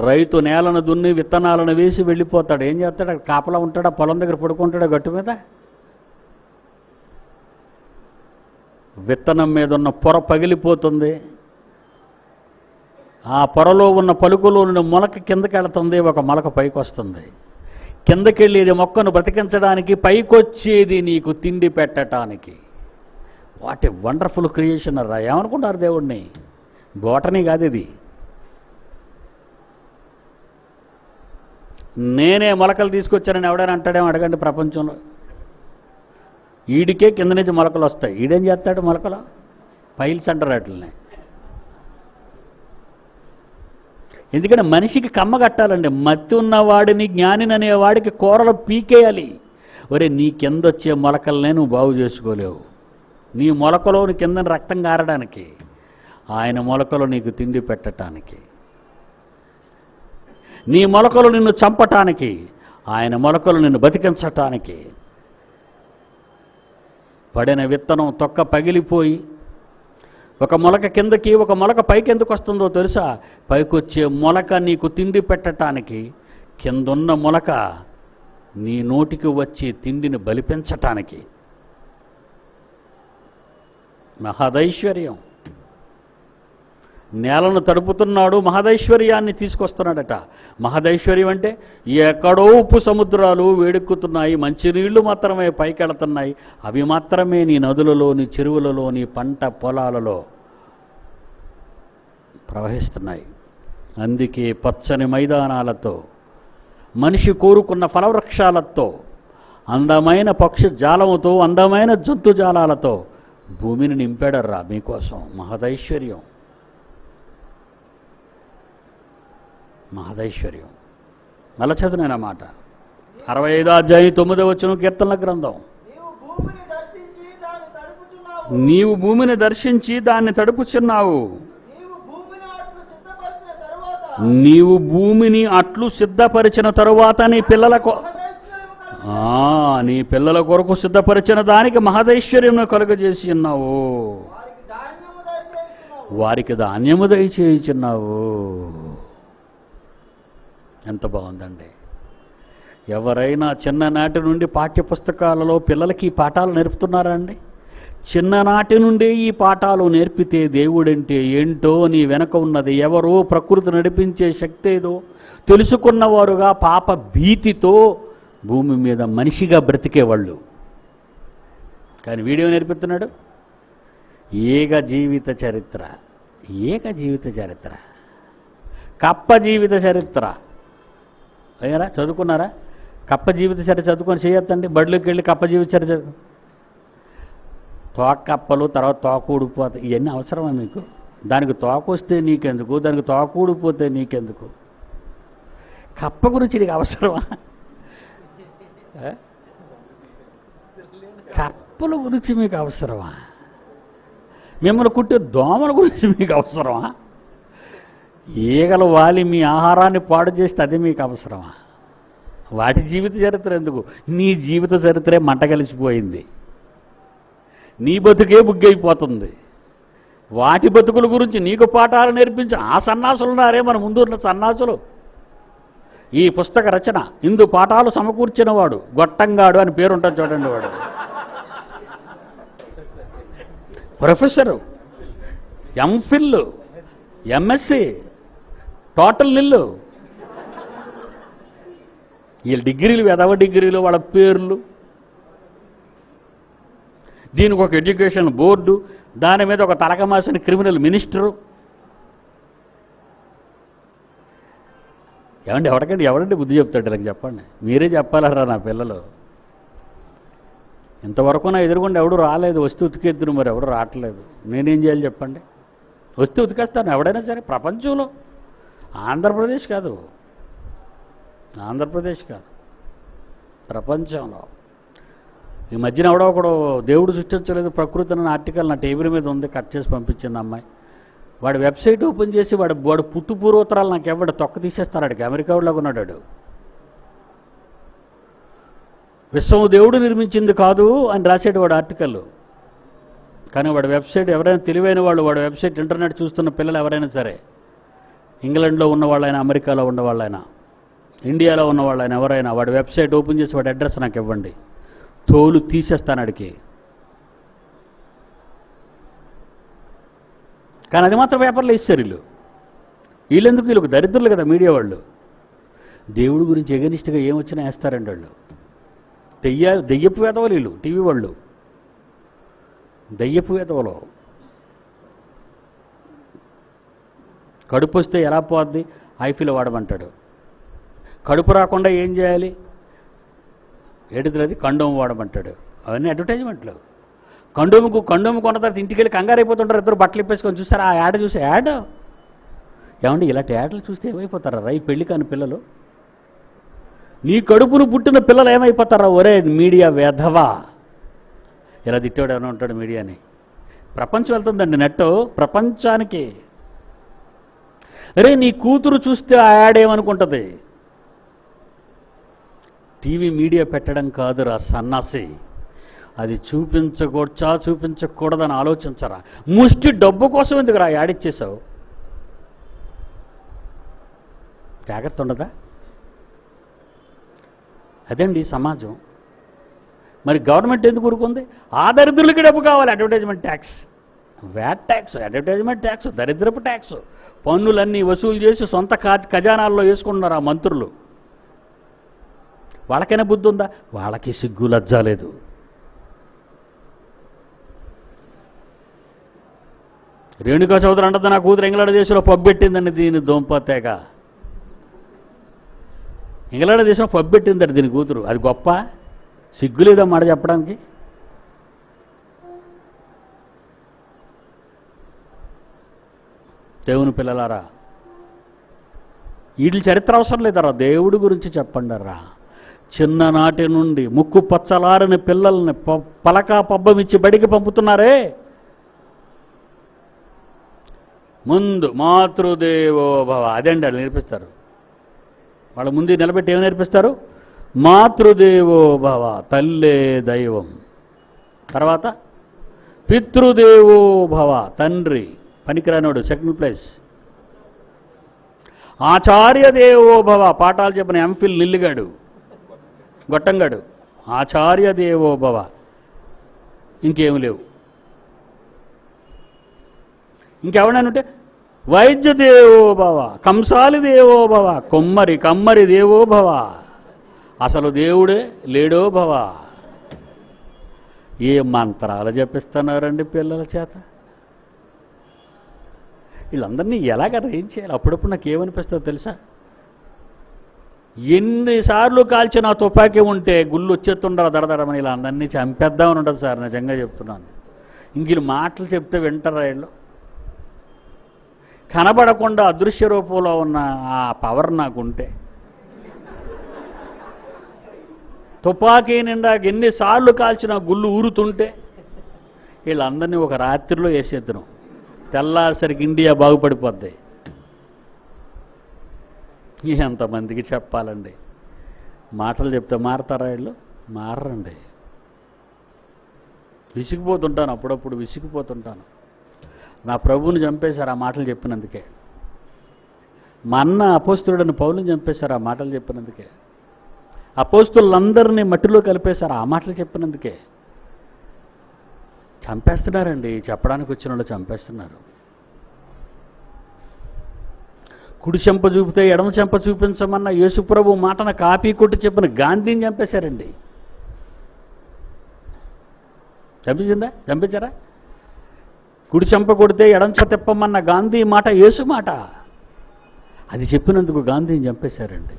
రైతు నేలను దున్ని విత్తనాలను వేసి వెళ్ళిపోతాడు. ఏం చేస్తాడు? కాపలా ఉంటాడా? పొలం దగ్గర పడుకుంటాడా గట్టు మీద? విత్తనం మీద ఉన్న పొర పగిలిపోతుంది. ఆ పొరలో ఉన్న పలుకులో నుండి మొలక కిందకి వెళుతుంది, ఒక మొలక పైకి వస్తుంది. కిందకెళ్ళేది మొక్కను బ్రతికించడానికి, పైకొచ్చేది నీకు తిండి పెట్టడానికి. వాట్ ఏ వండర్ఫుల్ క్రియేషన్ రా! ఏమనుకుంటారు దేవుడిని? బోటనీ కాదు ఇది. నేనే మొలకలు తీసుకొచ్చానని ఎవడైనా అంటాడేమో అడగండి ప్రపంచంలో. ఈడికే కింద నుంచి మొలకలు వస్తాయి. ఈడేం చేస్తాడు? మొలకలు పైల్స్ అంటారు వాటిని. ఎందుకంటే మనిషికి కమ్మ కట్టాలండి. మత్తి ఉన్నవాడిని, జ్ఞానిని అనేవాడికి కూరలు పీకేయాలి. ఒరే, నీ కింద వచ్చే మొలకలనే నువ్వు బాగు చేసుకోలేవు. నీ మొలకలో కింద రక్తం గారడానికి, ఆయన మొలకలు నీకు తిండి పెట్టడానికి. నీ మొలకలు నిన్ను చంపటానికి, ఆయన మొలకలు నిన్ను బతికించటానికి. పడిన విత్తనం తొక్క పగిలిపోయి ఒక మొలక కిందకి, ఒక మొలక పైకి ఎందుకు వస్తుందో తెలుసా? పైకొచ్చే మొలక నీకు తిండి పెట్టడానికి, కిందున్న మొలక నీ నోటికి వచ్చే తిండిని బలిపించటానికి. మహదైశ్వర్యం. నేలను తడుపుతున్నాడు, మహదైశ్వర్యాన్ని తీసుకొస్తున్నాడట. మహదైశ్వర్యం అంటే ఎక్కడో ఉప్పు సముద్రాలు వేడెక్కుతున్నాయి, మంచినీళ్లు మాత్రమే పైకెళ్తున్నాయి, అవి మాత్రమే నీ నదులలోని, చెరువులలోని, పంట పొలాలలో ప్రవహిస్తున్నాయి. అందుకే పచ్చని మైదానాలతో, మనిషి కోరుకున్న ఫలవృక్షాలతో, అందమైన పక్షి జాలముతో, అందమైన జంతు జాలాలతో భూమిని నింపాడర్రా మీకోసం. మహదైశ్వర్యం, మహదైశ్వర్యం. మళ్ళా చదువునేనా మాట. 65వ అధ్యాయం 9వ వచనం కీర్తనల గ్రంథం. నీవు భూమిని దర్శించి దాన్ని తడుపుచున్నావు. నీవు భూమిని అట్లు సిద్ధపరిచిన తరువాత నీ పిల్లల కొరకు సిద్ధపరిచిన దానికి మహదైశ్వర్యమును కలుగజేసి ఉన్నావు. వారికి ధాన్యము దయచేయుచున్నావు. ఎంత బాగుందండి. ఎవరైనా చిన్ననాటి నుండి పాఠ్యపుస్తకాలలో పిల్లలకి ఈ పాఠాలు నేర్పుతున్నారా అండి? చిన్ననాటి నుండే ఈ పాఠాలు నేర్పితే దేవుడంటే ఏంటో, నీ వెనక ఉన్నది ఎవరో, ప్రకృతి నడిపించే శక్తి ఏదో తెలుసుకున్నవారుగా పాప భీతితో భూమి మీద మనిషిగా బ్రతికేవాళ్ళు. కానీ వీడియో నేర్పుతున్నాడు ఏక జీవిత చరిత్ర. ఏక జీవిత చరిత్ర, కప్ప జీవిత చరిత్ర. అయ్యారా, చదువుకున్నారా? కప్ప జీవిత చరిత్ర చదువుకొని చేయొద్దండి. బడిలోకి వెళ్ళి కప్ప జీవిత చరిత్ర, తోక కప్పలు, తర్వాత తోక ఊడిపోతాయి. ఇవన్నీ అవసరమా మీకు? దానికి తోక వస్తే నీకెందుకు, దానికి తోక ఊడిపోతే నీకెందుకు? కప్ప గురించి నీకు అవసరమా? కప్పల గురించి మీకు అవసరమా? మిమ్మల్ని కుట్టే దోమల గురించి మీకు అవసరమా? ఈగలు వాలి మీ ఆహారాన్ని పాడు చేస్తే అది మీకు అవసరమా? వాటి జీవిత చరిత్ర ఎందుకు? నీ జీవిత చరిత్రే మంట కలిసిపోయింది, నీ బతుకే బుగ్గైపోతుంది. వాటి బతుకుల గురించి నీకు పాఠాలు నేర్పించి ఆ సన్నాసులు ఉన్నారే మన ముందు ఉన్న సన్నాసులు. ఈ పుస్తక రచన, ఇందు పాఠాలు సమకూర్చిన వాడు గొట్టంగాడు అని పేరుంటుంది చూడండి. వాడు ప్రొఫెసరు, ఎంఫిల్, ఎంఎస్సి, టోటల్ నిల్లు. వీళ్ళ డిగ్రీలు, వెధవ డిగ్రీలు, వాళ్ళ పేర్లు. దీనికి ఒక ఎడ్యుకేషన్ బోర్డు, దాని మీద ఒక తలకమాసిన క్రిమినల్ మినిస్టరు. ఎవడండి బుద్ధి చెప్తాడు ఇలా? చెప్పండి, మీరే చెప్పాలరా నా పిల్లలు. ఇంతవరకు నా ఎదురుగుండా ఎవడు రాలేదు. వస్తే ఉతికేద్దును, మరి ఎవడు రావట్లేదు. నేనేం చేయాలి చెప్పండి? వస్తే ఉతికేస్తాను ఎవడైనా సరే. ప్రపంచంలో, ఆంధ్రప్రదేశ్ కాదు, ప్రపంచంలో. ఈ మధ్యన ఎవడో ఒకడు దేవుడు సృష్టించలేదు ప్రకృతి అన్న ఆర్టికల్ నా టేబుల్ మీద ఉంది, కట్ చేసి పంపించింది అమ్మాయి. వాడు వెబ్సైట్ ఓపెన్ చేసి వాడు పుట్టు పూర్వోత్తరాలు నాకు ఎవడు తొక్క తీసేస్తారు. వాడికి అమెరికా వాడిలాగా ఉన్నాడు. విశ్వం దేవుడు నిర్మించింది కాదు అని రాసేడు వాడు ఆర్టికల్. కానీ వాడు వెబ్సైట్, ఎవరైనా తెలివైన వాళ్ళు, వాడు వెబ్సైట్ ఇంటర్నెట్ చూస్తున్న పిల్లలు ఎవరైనా సరే, ఇంగ్లాండ్లో ఉన్నవాళ్ళైనా, అమెరికాలో ఉన్నవాళ్ళైనా, ఇండియాలో ఉన్నవాళ్ళైనా ఎవరైనా, వాడి వెబ్సైట్ ఓపెన్ చేసి వాడి అడ్రస్ నాకు ఇవ్వండి, తోలు తీసేస్తాను అడిగి. కానీ అది మాత్రం పేపర్లో ఇస్తారు వీళ్ళెందుకు? వీళ్ళకు దరిద్రులు కదా మీడియా వాళ్ళు. దేవుడి గురించి ఎగనిస్ట్గా ఏమొచ్చినా వేస్తారండి వాళ్ళు. దెయ్యపు వేదవలు వీళ్ళు, టీవీ వాళ్ళు దెయ్యపు వేదవలు. కడుపు వస్తే ఎలా పోద్ది? ఐఫీలో వాడమంటాడు. కడుపు రాకుండా ఏం చేయాలి? ఏడుతులది కండోము వాడమంటాడు. అవన్నీ అడ్వర్టైజ్మెంట్లు. కండోము కొన్న తర్వాత ఇంటికి వెళ్ళి కంగారు అయిపోతుంటారు ఇద్దరు, బట్టలు ఇప్పేసుకొని. చూసారా ఆ యాడ్? చూసే యాడ్ ఏమండి? ఇలాంటి యాడ్లు చూస్తే ఏమైపోతారా ఈ పెళ్లి కాని పిల్లలు? నీ కడుపును పుట్టిన పిల్లలు ఏమైపోతారా? ఒరే మీడియా వేధవా! ఇలా తిట్టేవాడు ఏమైనా ఉంటాడు మీడియాని? ప్రపంచం వెళ్తుందండి నెట్ ప్రపంచానికి. అరే నీ కూతురు చూస్తే ఆ యాడ్ ఏమనుకుంటుంది? టీవీ మీడియా పెట్టడం కాదురా సన్నాసి, అది చూపించకూడచా చూపించకూడదని ఆలోచించరా? ముష్టి డబ్బు కోసం ఎందుకురా యాడిచ్చేసావు? జాగ్రత్త ఉండదా? అదండి సమాజం. మరి గవర్నమెంట్ ఎందుకు ఊరుకుంది? ఆ దరిద్రులకి డబ్బు కావాలి, advertisement tax, VAT tax, advertisement tax, దరిద్రపు ట్యాక్స్, పన్నులన్నీ వసూలు చేసి సొంత ఖజానాల్లో వేసుకుంటున్నారు ఆ మంత్రులు. వాళ్ళకైనా బుద్ధి ఉందా? వాళ్ళకి సిగ్గు లజ్జ లేదు. రేణుకా చౌదరి అంటది, నా కూతురు ఇంగ్లాండ్ దేశంలో పబ్ పెట్టిందండి. దీని దొంపతేగ ఇంగ్లాండ్ దేశంలో పబ్ పెట్టిందండి దీని కూతురు. అది గొప్ప? సిగ్గు లేదా మాట చెప్పడానికి? దేవుని పిల్లలారా, వీటి చరిత్ర అవసరం లేదరా, దేవుడి గురించి చెప్పండరా. చిన్ననాటి నుండి ముక్కు పచ్చలారని పిల్లల్ని పలకా పబ్బమిచ్చి బడికి పంపుతున్నారే. ముందు మాతృదేవోభవ, అదండి వాళ్ళు నేర్పిస్తారు. వాళ్ళ ముందు నిలబెట్టి ఏమి నేర్పిస్తారు? మాతృదేవోభవ, తల్లే దైవం. తర్వాత పితృదేవోభవ, తండ్రి పనికిరానోడు, సెకండ్ ప్లేస్. ఆచార్య దేవోభవ, పాఠాలు చెప్పిన ఎంఫిల్ నిల్లిగాడు, గొట్టంగాడు. ఆచార్య దేవోభవ, ఇంకేమి లేవు. ఇంకెవడనంటే వైద్య దేవోభవ, కంసాలి దేవోభవ, కమ్మరి దేవోభవ, అసలు దేవుడే లేడో భవ. ఏ మంత్రాలు చెప్పిస్తున్నారండి పిల్లల చేత? వీళ్ళందరినీ ఎలాగ ఏం చేయాలి? అప్పుడప్పుడు నాకు ఏమనిపిస్తుందో తెలుసా? ఎన్నిసార్లు కాల్చిన తుపాకీ ఉంటే గుళ్ళు వచ్చేస్తుండాలి దడదడమని, ఇలా అందరినీ చంపేద్దామని ఉండదు సార్, నిజంగా చెప్తున్నాను. ఇంక వీళ్ళు మాటలు చెప్తే వింటారా వీళ్ళు? కనబడకుండా అదృశ్య రూపంలో ఉన్న ఆ పవర్ నాకుంటే, తుపాకీ నిండా ఎన్నిసార్లు కాల్చిన గుళ్ళు ఊరుతుంటే, వీళ్ళందరినీ ఒక రాత్రిలో వేసేద్దాం, తెల్లారిసరికి ఇండియా బాగుపడిపోద్ది. ఎంతమందికి చెప్పాలండి? మాటలు చెప్తే మారతారా వీళ్ళు? మారరండి. విసిగిపోతుంటాను, అప్పుడప్పుడు విసిగిపోతుంటాను. నా ప్రభువుని చంపేశారు ఆ మాటలు చెప్పినందుకే. మా అన్న అపోస్తులుడని పౌలుని చంపేశారు ఆ మాటలు చెప్పినందుకే. అపోస్తులందరినీ మట్టిలో కలిపేశారు ఆ మాటలు చెప్పినందుకే. చంపేస్తున్నారండి, చెప్పడానికి వచ్చిన వాళ్ళు చంపేస్తున్నారు. కుడి చెంప చూపితే ఎడమ చెంప చూపించమన్న యేసుప్రభు మాటను కాపీ కొట్టి చెప్పిన గాంధీని చంపేశారండి. చంపించారా? కుడి చెంప కొడితే ఎడం చెంప తిప్పమన్న గాంధీ మాట యేసు మాట. అది చెప్పినందుకు గాంధీని చంపేశారండి.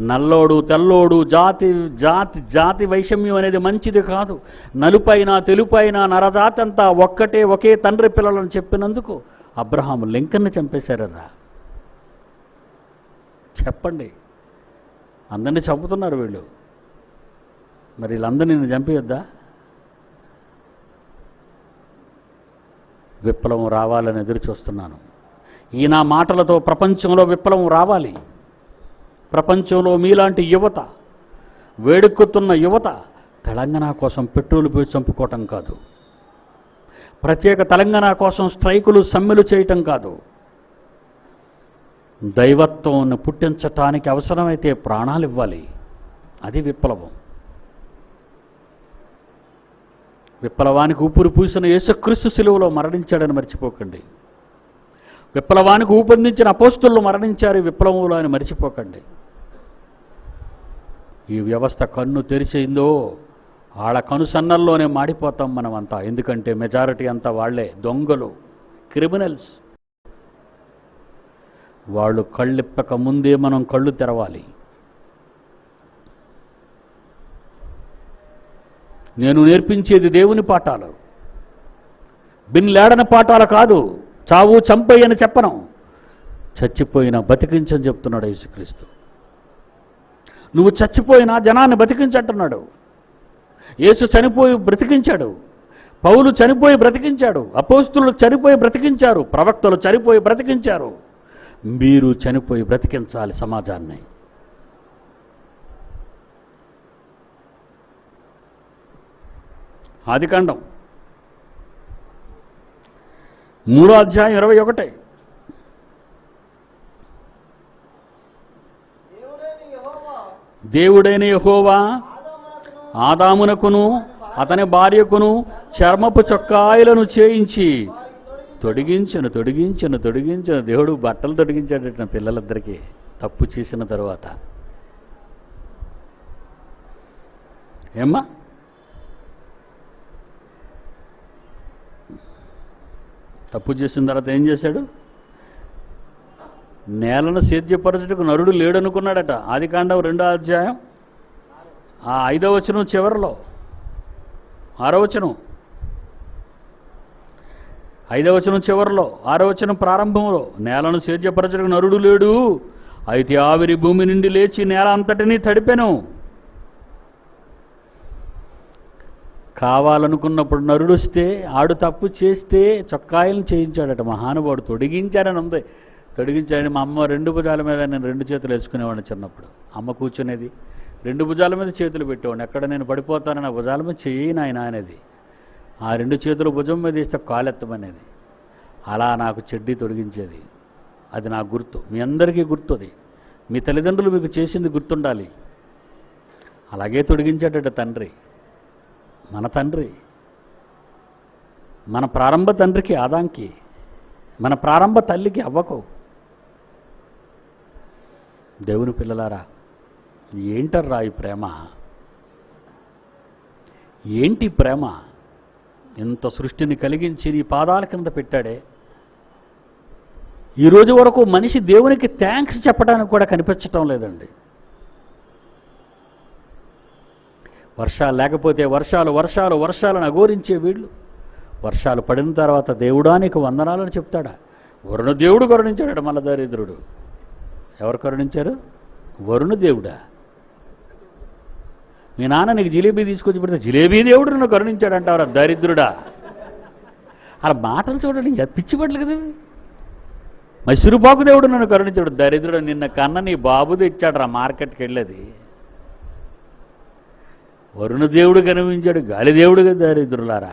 నల్లోడు తెల్లోడు జాతి జాతి జాతి వైషమ్యం అనేది మంచిది కాదు, నలుపైన తెలుపైన నరజాతి అంతా ఒక్కటే, ఒకే తండ్రి పిల్లలను చెప్పినందుకు అబ్రహాం లింకన్ని చంపేశారరా. చెప్పండి, అందరినీ చంపుతున్నారు వీళ్ళు. మరి వీళ్ళందరినీ నేను చంపేయొద్దా? విప్లవం రావాలని ఎదురు చూస్తున్నాను. ఈ నా మాటలతో ప్రపంచంలో విప్లవం రావాలి. ప్రపంచంలో మీలాంటి యువత, వేడెక్కుతున్న యువత తెలంగాణ కోసం పెట్రోలు పోయి చంపుకోవటం కాదు, ప్రత్యేక తెలంగాణ కోసం స్ట్రైకులు సమ్మెలు చేయటం కాదు, దైవత్వం పుట్టించటానికి అవసరమైతే ప్రాణాలు ఇవ్వాలి. అది విప్లవం. విప్లవానికి ఊపిరి పూసిన యేసుక్రీస్తు శిలువలో మరణించాడని మర్చిపోకండి. విప్లవానికి ఊపందించిన అపోస్తులు మరణించారు విప్లవంలో అని మర్చిపోకండి. ఈ వ్యవస్థ కన్ను తెరిచిందో వాళ్ళ కనుసన్నల్లోనే మాడిపోతాం మనమంతా. ఎందుకంటే మెజారిటీ అంతా వాళ్లే దొంగలు, క్రిమినల్స్. వాళ్ళు కళ్ళిప్పక ముందే మనం కళ్ళు తెరవాలి. నేను నేర్పించేది దేవుని పాఠాలు, బిన్ లాడెన్ పాఠాలు కాదు. చావు చంపేయని చెప్పను, చచ్చిపోయినా బతికించని చెప్తున్నాడు యేసుక్రీస్తు. నువ్వు చచ్చిపోయినా జనాన్ని బతికించంటున్నాడు. యేసు చనిపోయి బ్రతికించాడు, పౌలు చనిపోయి బ్రతికించాడు, అపోస్తులు చనిపోయి బ్రతికించారు, ప్రవక్తలు చనిపోయి బ్రతికించారు. మీరు చనిపోయి బ్రతికించాలి సమాజాన్ని. ఆదికాండం 3:21. దేవుడైన యెహోవా ఆదామునకును అతని భార్యకును చర్మపు చొక్కాయలను చేయించి తొడిగించను. దేవుడు బట్టలు తొడిగించాడట పిల్లలిద్దరికీ తప్పు చేసిన తరువాత. ఏమ్మా, తప్పు చేసిన తర్వాత ఏం చేశాడు? నేలను సేద్యపరచుటకు నరుడు లేడనుకున్నాడట. ఆదికాండం 2వ అధ్యాయం 5వ వచనం చివరిలో, 6వ వచనం, 5వ వచనం చివరిలో, 6వ వచనం ప్రారంభంలో, నేలను సేద్యపరచుటకు నరుడు లేడు, అయితే ఆవిరి భూమి నుండి లేచి నేల అంతటినీ తడిపెను. కావాలనుకున్నప్పుడు నరుడు వస్తే, ఆడు తప్పు చేస్తే చొక్కాయలను చేయించాడట. మహానుభావుడు తొడిగించాడని ఉంది. తొడిగించాడని మా అమ్మ 2 భుజాల మీద నేను 2 చేతులు వేసుకునేవాడిని చిన్నప్పుడు. అమ్మ కూర్చునేది, 2 భుజాల మీద చేతులు పెట్టేవాడిని. ఎక్కడ నేను పడిపోతానని నా భుజాల మీద చెయ్యి నాయన అనేది. ఆ 2 చేతులు భుజం మీద వేస్తే కాలెత్తమనేది. అలా నాకు చెడ్డీ తొడిగించేది. అది నాకు గుర్తు, మీ అందరికీ గుర్తు. అది మీ తల్లిదండ్రులు మీకు చేసింది గుర్తుండాలి. అలాగే తొడిగించాడట తండ్రి, మన తండ్రి, మన ప్రారంభ తండ్రికి ఆదాంకి, మన ప్రారంభ తల్లికి అవ్వకు. దేవుని పిల్లలారా, ఏంటర్రా ఈ ప్రేమ? ఏంటి ప్రేమ? ఇంత సృష్టిని కలిగించి నీ పాదాల కింద పెట్టాడే. ఈరోజు వరకు మనిషి దేవునికి థ్యాంక్స్ చెప్పడానికి కూడా కనిపించటం లేదండి. వర్షాలు లేకపోతే వర్షాలను అఘోరించే వీళ్ళు, వర్షాలు పడిన తర్వాత దేవుడానికి వందనాలని చెప్తాడా? వరుణ దేవుడు కరుణించాడు. మళ్ళా దరిద్రుడు ఎవరు కరుణించారు? వరుణ దేవుడా? మీ నాన్న నీకు జిలేబీ తీసుకొచ్చి పెడితే జిలేబీ దేవుడు నన్ను కరుణించాడంటావరా దరిద్రుడా? అలా మాటలు చూడండి, పిచ్చిపట్లు కదా. మైసూరుపాకు దేవుడు నన్ను కరుణించాడు. దరిద్రుడు, నిన్న కన్న నీ బాబు తెచ్చాడు రా మార్కెట్కి వెళ్ళేది. వరుణ దేవుడు కనిపించాడు, గాలిదేవుడుగా దరిద్రులారా,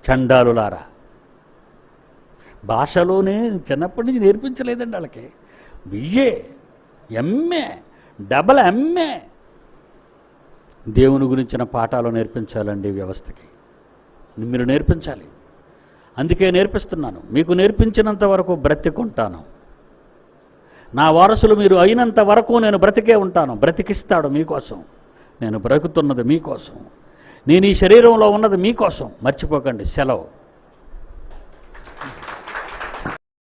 చండాలులారా. భాషలోనే చిన్నప్పటి నుంచి నేర్పించలేదండి వాళ్ళకి. బిఏ, ఎంఏ, డబల్ ఎంఏ దేవుని గురించిన పాఠాలు నేర్పించాలండి వ్యవస్థకి. మీరు నేర్పించాలి. అందుకే నేర్పిస్తున్నాను. మీకు నేర్పించినంత వరకు బ్రతికుంటాను. నా వారసులు మీరు అయినంత వరకు నేను బ్రతికే ఉంటాను. బ్రతికిస్తాడు మీకోసం. నేను బ్రతుకుతున్నది మీకోసం. నేను ఈ శరీరంలో ఉన్నది మీకోసం. మర్చిపోకండి. సెలవు.